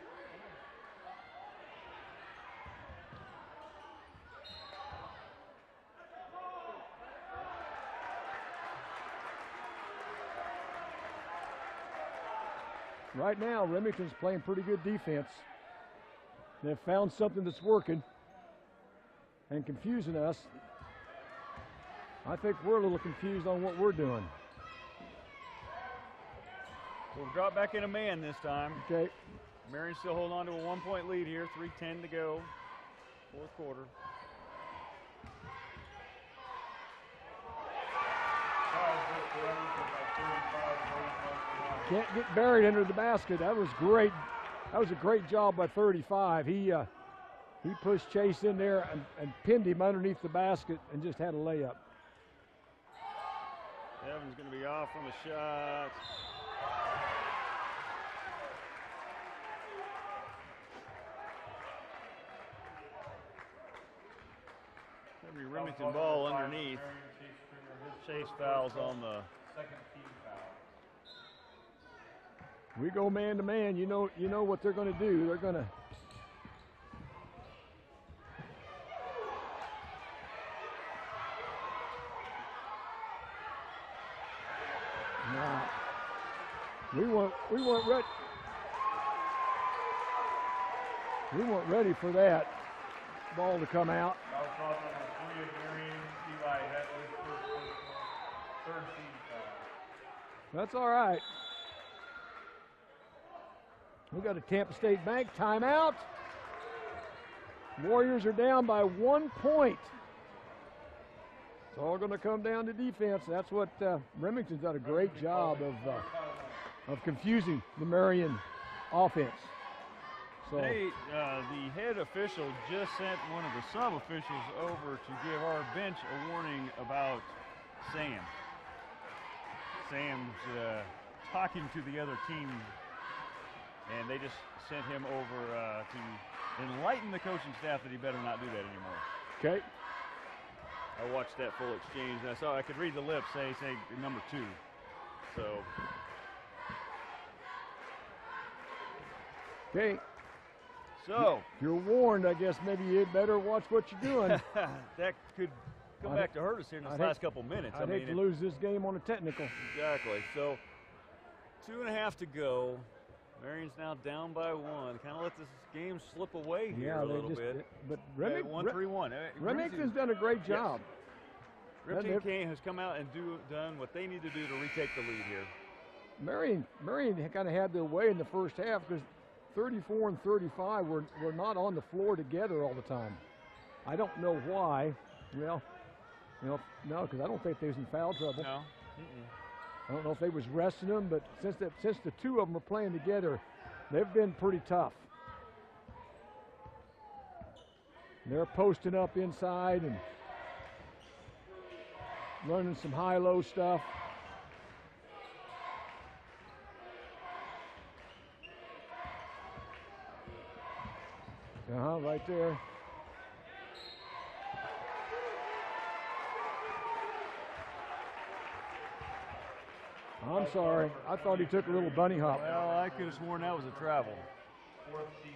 Right now, Remington's playing pretty good defense. They've found something that's working and confusing us. I think we're a little confused on what we're doing. We'll drop back in a man this time. Okay. Marion still holding on to a 1-point lead here. 3:10 to go. 4th quarter. Can't get buried under the basket. That was great. That was a great job by 35. He pushed Chase in there and pinned him underneath the basket and just had a layup. Evan's going to be off on the shot. Every Remington ball underneath. Chase fouls on the second team foul. We go man to man. You know what they're going to do. They're going to we weren't ready for that ball to come out. Foul call number 3 of Marion, Eli Hetley, first personal, third team foul. That's all right. We got a Tampa State Bank timeout. Warriors are down by 1 point. It's all going to come down to defense. That's what Remington's done a great job of confusing the Marion offense. So the head official just sent one of the sub-officials over to give our bench a warning about Sam. Sam's talking to the other team, and they just sent him over to enlighten the coaching staff that he better not do that anymore. Okay. I watched that full exchange, and I could read the lips say number 2. So. Okay. So. You're warned, I guess maybe you'd better watch what you're doing. That could come back to hurt us here in this last couple minutes. I'd hate to lose this game on a technical. Exactly. So 2.5 to go. Marion's now down by 1. Kind of let this game slip away here a little bit. But 1-3-1. Remington's done a great job. Yes. Remington has come out and done what they need to do to retake the lead here. Marion kind of had their way in the first half because 34 and 35 were not on the floor together all the time. I don't know why. Well, no, because I don't think they was in foul trouble. No. I don't know if they was resting them, but since the two of them are playing together, they've been pretty tough. They're posting up inside and running some high-low stuff. Right there. I'm sorry. I thought he took a little bunny hop. Well, I could have sworn that was a travel. Fourth team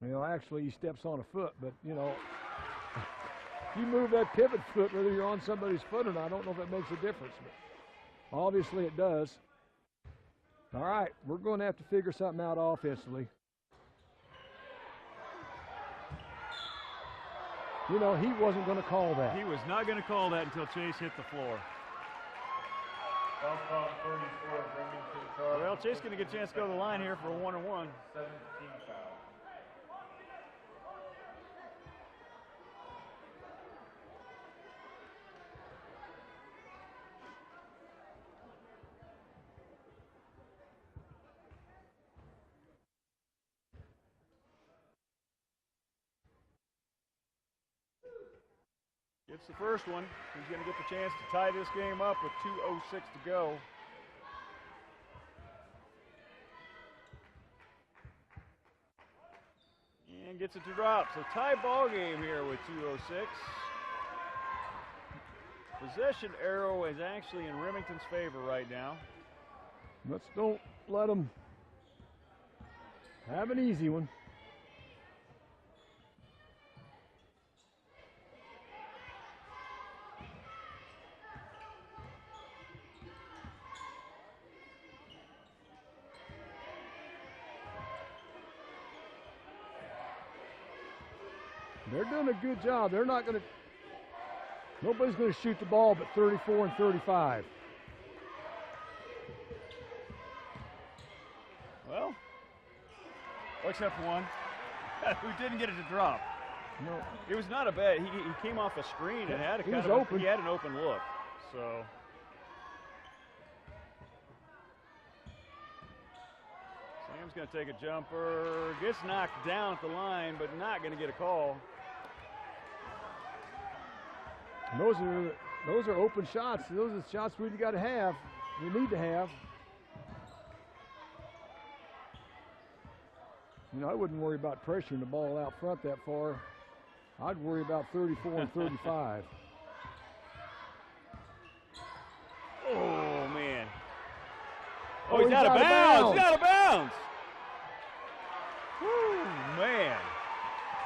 foul. Actually, he steps on a foot, but, if you move that pivot foot, whether you're on somebody's foot or not, I don't know if it makes a difference, but obviously it does. All right, we're going to have to figure something out offensively. He wasn't going to call that. He was not going to call that until Chase hit the floor. Well, Chase going to get a chance to go to the line here for a 1-on-1. 17 foul. It's the first one. He's going to get the chance to tie this game up with 2:06 to go. And gets it to drop. So tie ball game here with 2:06. Possession arrow is actually in Remington's favor right now. Let's don't let them have an easy one. They're doing a good job. They're not going to, nobody's going to shoot the ball but 34 and 35. Well, except for one who didn't get it to drop. No. It was not a bad, he came off a screen and had He had an open look. So. Sam's going to take a jumper, gets knocked down at the line, but not going to get a call. Those are open shots. Those are shots we've got to have. We need to have. You know, I wouldn't worry about pressuring the ball out front that far. I'd worry about 34 and 35. Oh, man. Oh, he's out of bounds. He's out of bounds. Woo, man.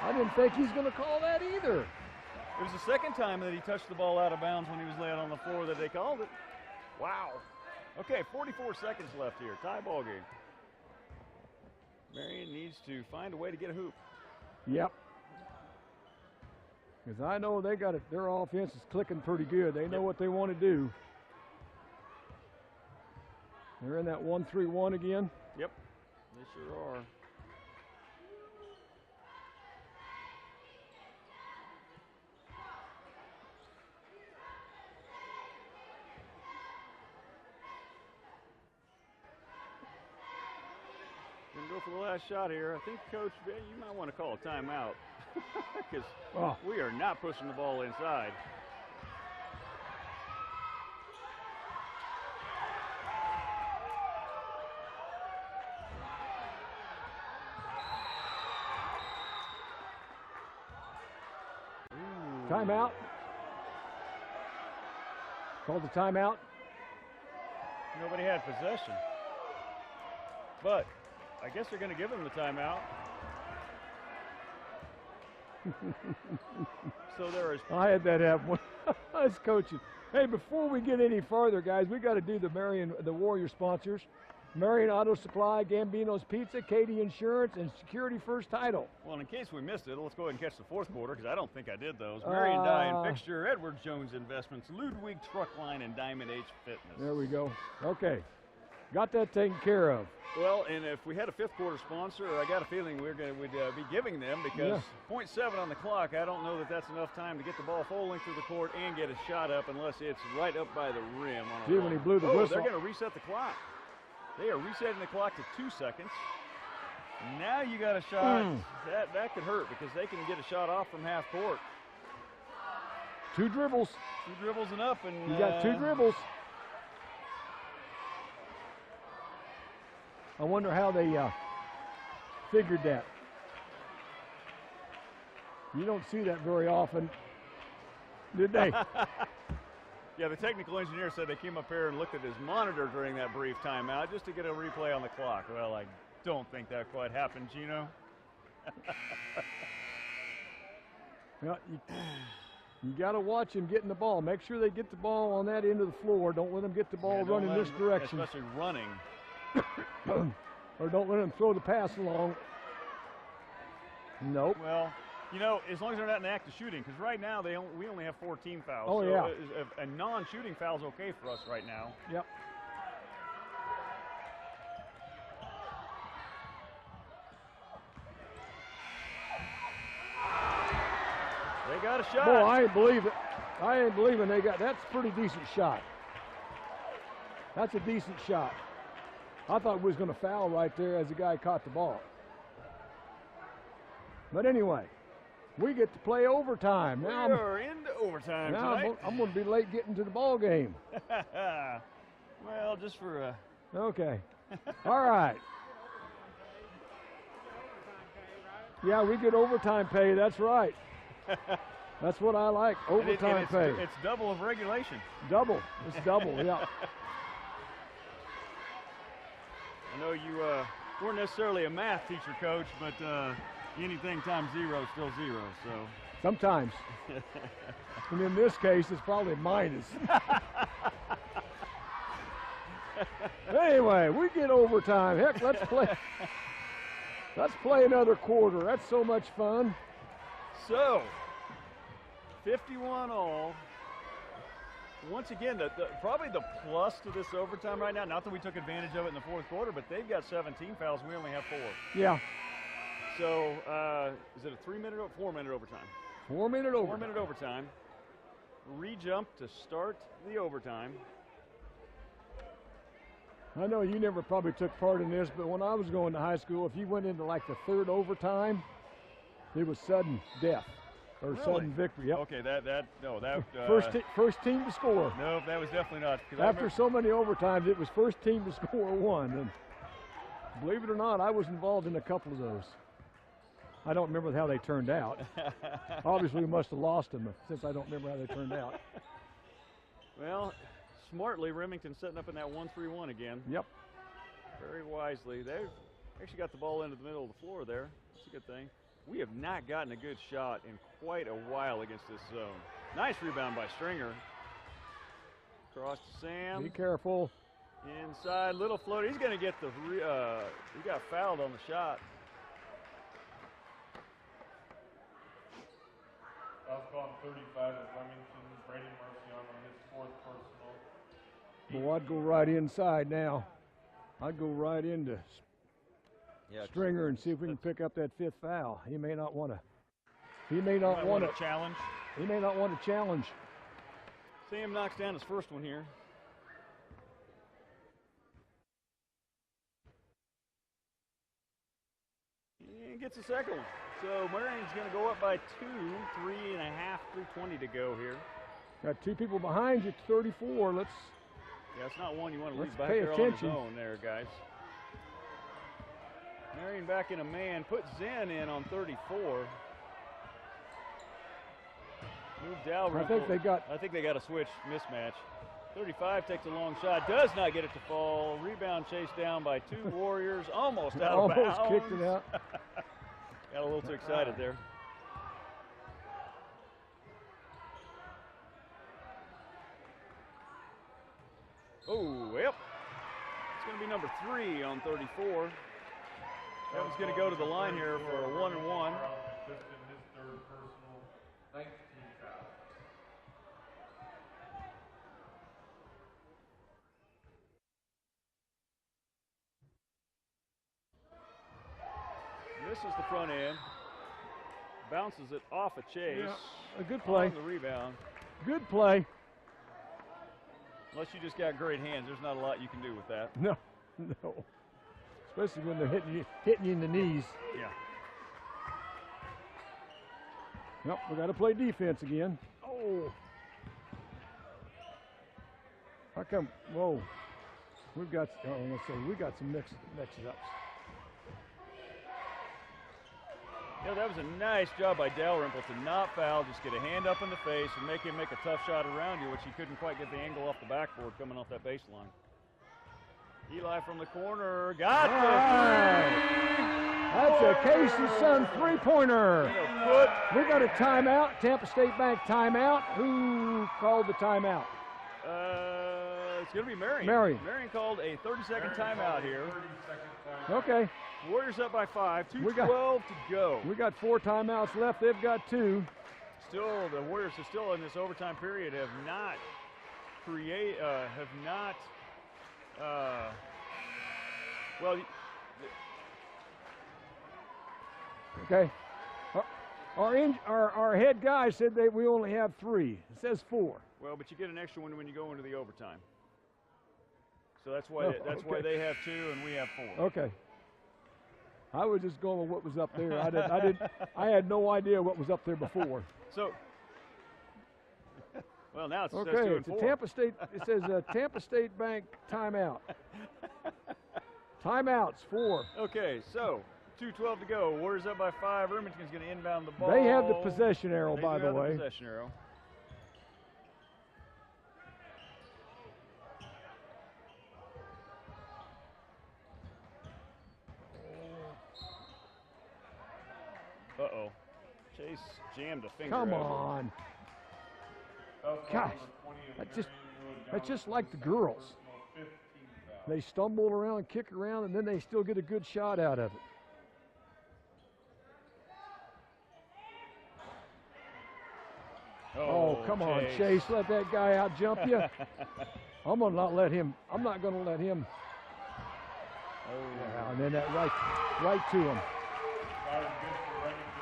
I didn't think he's going to call that either. It was the second time that he touched the ball out of bounds when he was laying on the floor that they called it. Wow. Okay, 44 seconds left here. Tie ball game. Marion needs to find a way to get a hoop. Yep. Because I know they got it. Their offense is clicking pretty good. They know what they want to do. They're in that 1-3-1 again. Yep, they sure are. Gonna go for the last shot here. I think, Coach, you might want to call a timeout because we are not pushing the ball inside. Timeout. Called the timeout. Nobody had possession. But I guess they're going to give him the timeout. So there is. I had that happen. I was coaching. Hey, before we get any farther, guys, we got to do the Warrior sponsors. Marion Auto Supply, Gambino's Pizza, Katie Insurance, and Security First Title. Well, in case we missed it, let's go ahead and catch the fourth quarter because I don't think I did those. Marion Dye and Fixture, Edward Jones Investments, Ludwig Truck Line, and Diamond H Fitness. There we go. Okay. Got that taken care of. Well, and if we had a fifth quarter sponsor, I got a feeling we'd be giving them because 0.7 on the clock, I don't know that that's enough time to get the ball full length through the court and get a shot up unless it's right up by the rim. See, when he blew the whistle. They're going to reset the clock. They are resetting the clock to 2 seconds. Now you got a shot. That could hurt because they can get a shot off from half court. 2 dribbles. 2 dribbles and up. And you got 2 dribbles. I wonder how they figured that. You don't see that very often, did they? Yeah, the technical engineer said they came up here and looked at his monitor during that brief timeout just to get a replay on the clock. Well, I don't think that quite happened, Gino. Well, you got to watch them getting the ball. Make sure they get the ball on that end of the floor. Don't let them get the ball running this direction. Especially running. Or don't let them throw the pass along. Nope. Well, you know, as long as they're not in the act of shooting, because right now we only have 4 team fouls. Oh, so yeah. A non-shooting foul is okay for us right now. Yep. They got a shot. Boy, I ain't believe it. I ain't believing they got. That's a pretty decent shot. That's a decent shot. I thought we was going to foul right there as the guy caught the ball. But anyway, we get to play overtime. Now we're into overtime tonight. I'm going to be late getting to the ball game. Well, just for a... Okay. All right. Yeah, we get overtime pay. That's right. That's what I like, overtime pay. It's double of regulation. Double. It's double, yeah. I know you weren't necessarily a math teacher, Coach, but anything times 0 is still 0, so. Sometimes. And in this case, it's probably minus. Anyway, we get overtime. Heck, let's play another quarter. That's so much fun. So, 51 all. Once again, probably the plus to this overtime right now, not that we took advantage of it in the fourth quarter, but they've got 17 fouls. We only have 4. Yeah. So, is it a 3-minute or 4-minute overtime? 4-minute overtime. 4-minute overtime. Re-jump to start the overtime. I know you never probably took part in this, but when I was going to high school, if you went into like the 3rd overtime, it was sudden death. or Really? sudden victory. Yep. Okay, that First team to score. no, that was definitely not. 'Cause After so many overtimes, it was first team to score one. And believe it or not, I was involved in a couple of those. I don't remember how they turned out. Obviously, we must have lost them since I don't remember how they turned out. Well, smartly, Remington setting up in that 1-3-1 again. Yep. Very wisely. They've actually got the ball into the middle of the floor there. That's a good thing. We have not gotten a good shot in quite a while against this zone. Nice rebound by Stringer. Cross to Sam. Be careful. Inside, little floater. He's going to get the, he got fouled on the shot. Foul call on 35 of Remington, Brady Marcion on his 4th personal. Well, I'd go right inside now. I'd go right into Stringer and see if we can pick up that 5th foul. He may not want to. He may not want to challenge. He may not want to challenge. Sam knocks down his first one here. And gets a second one. So Marion's going to go up by 2, 3.5, 3:20 to go here. Got 2 people behind you, 34. Let's. Yeah, it's not one you want to leave Let's back pay there attention. on his own there, guys. Marion back in a man, put Zen in on 34. Move Dalrymple. I think they got a switch mismatch. 35 takes a long shot, does not get it to fall. Rebound chased down by 2 Warriors, almost out of bounds. Almost kicked it out. Got a little too excited there. Oh, yep. It's going to be number 3 on 34. Kevin's going to go to the line here for a 1-and-1. Just in his 3rd personal, 19 foul. This is the front end. Bounces it off a Chase. Yeah, a good play. On the rebound. Good play. Unless you just got great hands, there's not a lot you can do with that. No, no. Especially when they're hitting you in the knees. Yeah. Nope, we got to play defense again. Oh. How come? Whoa. We got some mixes ups. Yeah, that was a nice job by Dalrymple to not foul, just get a hand up in the face and make him make a tough shot around you, which he couldn't quite get the angle off the backboard coming off that baseline. Eli from the corner, got That's a Casey's son 3-pointer. We got a timeout, Tampa State Bank timeout. Who called the timeout? It's going to be Marion. Marion called a 30-second timeout here. Okay. Warriors up by 5, 2:12 to go. We got 4 timeouts left. They've got 2. Still, the Warriors are still in this overtime period. Have not Okay. Our head guy said that we only have 3. It says 4. Well, but you get an extra one when you go into the overtime. So that's why they have 2 and we have 4. Okay. I was just going with what was up there. I had no idea what was up there before. So, well, now it's okay. It's 2 and It's 4. a Tampa State. It says Tampa State Bank timeout. Timeouts 4. Okay, so 2:12 to go. Warriors up by 5. Remington's going to inbound the ball. They have the possession arrow, They by do the have way. The possession arrow. Uh-oh. Chase jammed a finger. Come out. on. Gosh, that's just like the girls. They stumble around, kick around, and then they still get a good shot out of it. Oh, come on, Chase. Let that guy out jump you. I'm not going to let him. Oh. Yeah, and then that right to him.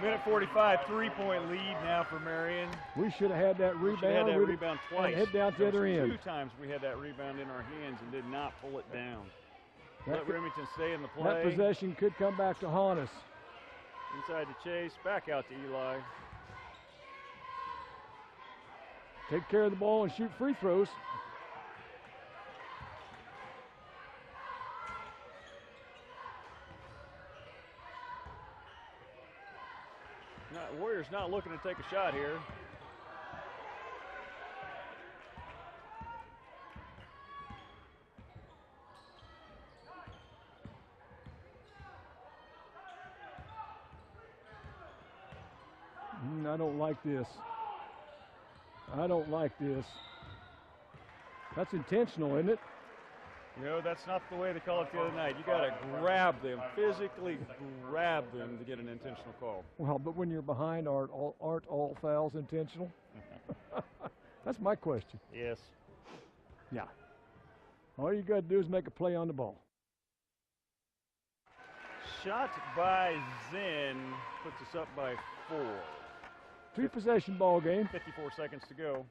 Minute 45, 3-point lead now for Marion. We should have had that rebound. We had that rebound twice. Head down to the other end. 2 times we had that rebound in our hands and did not pull it down. Let Remington stay in the play. That possession could come back to haunt us. Inside to Chase, back out to Eli. take care of the ball and shoot free throws. Warriors not looking to take a shot here. I don't like this. I don't like this. That's intentional, isn't it? You know, that's not the way they called it the other night. You got to grab them, physically grab them to get an intentional call. Well, but when you're behind, aren't all fouls intentional? That's my question. Yes. Yeah. All you got to do is make a play on the ball. Shot by Zen puts us up by 4. 3-possession ball game. 54 seconds to go.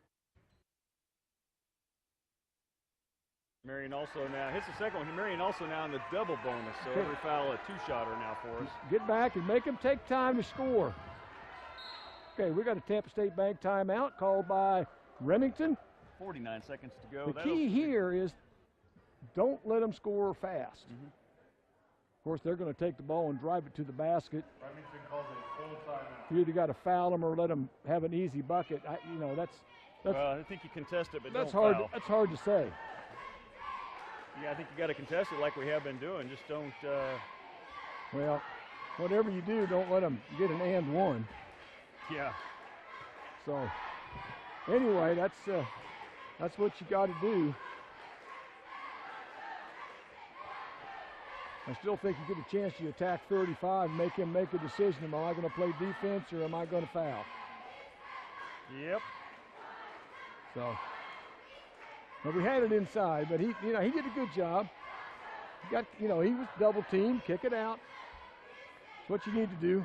Marion also now hits the second one. Marion also now in the double bonus, so every foul a 2-shotter now for us. Get back and make them take time to score. Okay, we got a Tampa State Bank timeout called by Remington. 49 seconds to go. The key here is don't let them score fast. Of course, they're going to take the ball and drive it to the basket. Remington calls a full timeout. You either got to foul them or let them have an easy bucket. That's well, I think you contest it, but that's don't hard. foul. That's hard to say. Yeah, I think you got to contest it like we have been doing. Just don't. Well, whatever you do, don't let them get an and one. Yeah. So, anyway, that's what you got to do. I still think you get a chance to attack 35 and make him make a decision. Am I going to play defense or am I going to foul? Yep. So, but we had it inside, but he did a good job. He was double teamed, kick it out. That's what you need to do.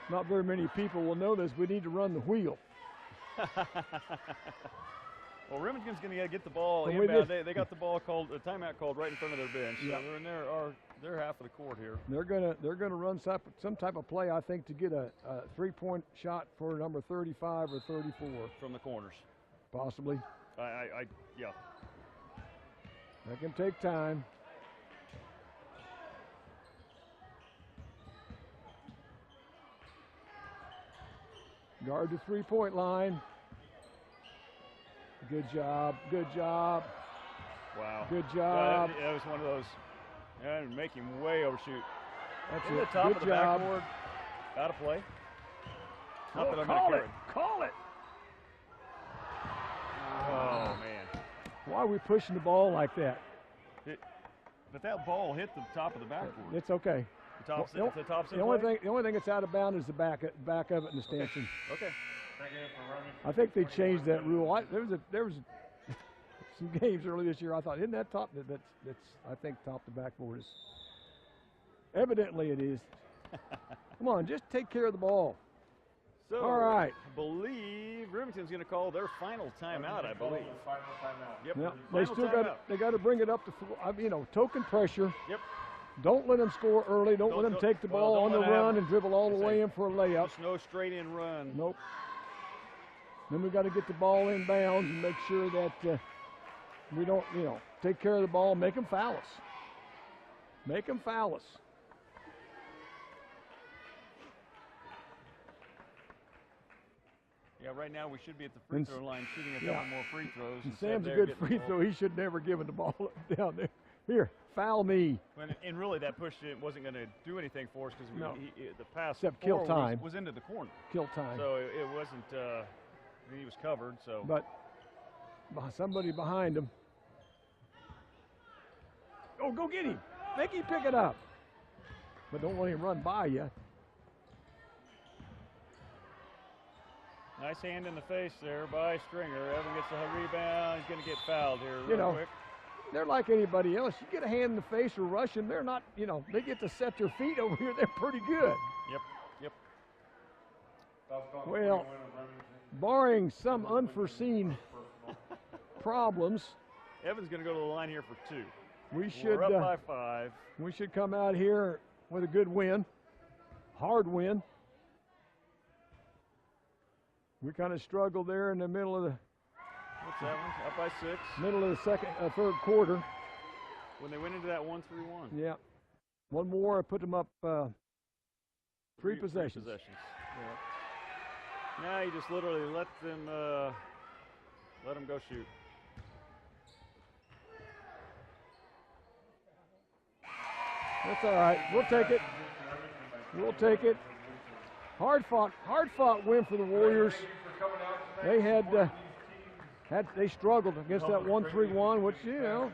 Not very many people will know this. We need to run the wheel. Well, Remington's going to get the ball Well, inbound. They got the ball called, a timeout called right in front of their bench. So Yep. they're in their half of the court here. They're gonna run some type of play, I think, to get a 3-point shot for number 35 or 34 From the corners. possibly. Yeah. That can take time. Guard the 3-point line. Good job. Good job. Wow. Good job. That was one of those. And make him way overshoot. That's In it. the top Good of the job. backboard. Out of play. Not that I'm Call going it. to Call it. Oh, man. Why are we pushing the ball like that? But that ball hit the top of the backboard. It's okay. The top, Well, the top's in The only play? thing that's out of bounds is the back of it in the stanchion. Okay. Second for Remington. I think they changed that rule. There was some games early this year. I thought, isn't that top? That's I think top to backboard is. Evidently, it is. Come on, just take care of the ball. So, All right. I believe Remington's going to call their final timeout, I believe. Final timeout. Yep. Yep. They Final still timeout. got to bring it up to token pressure. Yep. Don't let them score early. Don't let them take the ball on the run and dribble all the way in for a layup. Just no straight in run. Nope. Then we got to get the ball in bounds and make sure that we don't, take care of the ball. Make them foul us. Make them foul us. Yeah, right now we should be at the free throw line shooting a couple more free throws. And Instead Sam's a they're good getting the free ball. throw. He should never given the ball down there. Here, foul me. And really, that push wasn't going to do anything for us because No. the pass Except kill forward time. was into the corner. Kill time. So it wasn't. He was covered. So. But somebody behind him. Oh, go get him. Make him pick it up. But don't let him run by you. Nice hand in the face there by Stringer. Evan gets a rebound. He's going to get fouled here real quick. They're like anybody else. You get a hand in the face or rush them, they're not, they get to set their feet over here. They're pretty good. Yep. Well, barring some unforeseen problems, Evan's going to go to the line here for 2. we should We're up by 5. we should come out here with a good win. hard win. We kind of struggled there in the middle of the What's that one? Up by 6. middle of the third quarter. When they went into that 1-3-1. Yeah. One more, put them up three possessions. Yeah. Now you just literally let them go shoot. That's all right. We'll take it. We'll take it. Hard fought win for the Warriors. They they struggled against that 1-3-1, which, you know,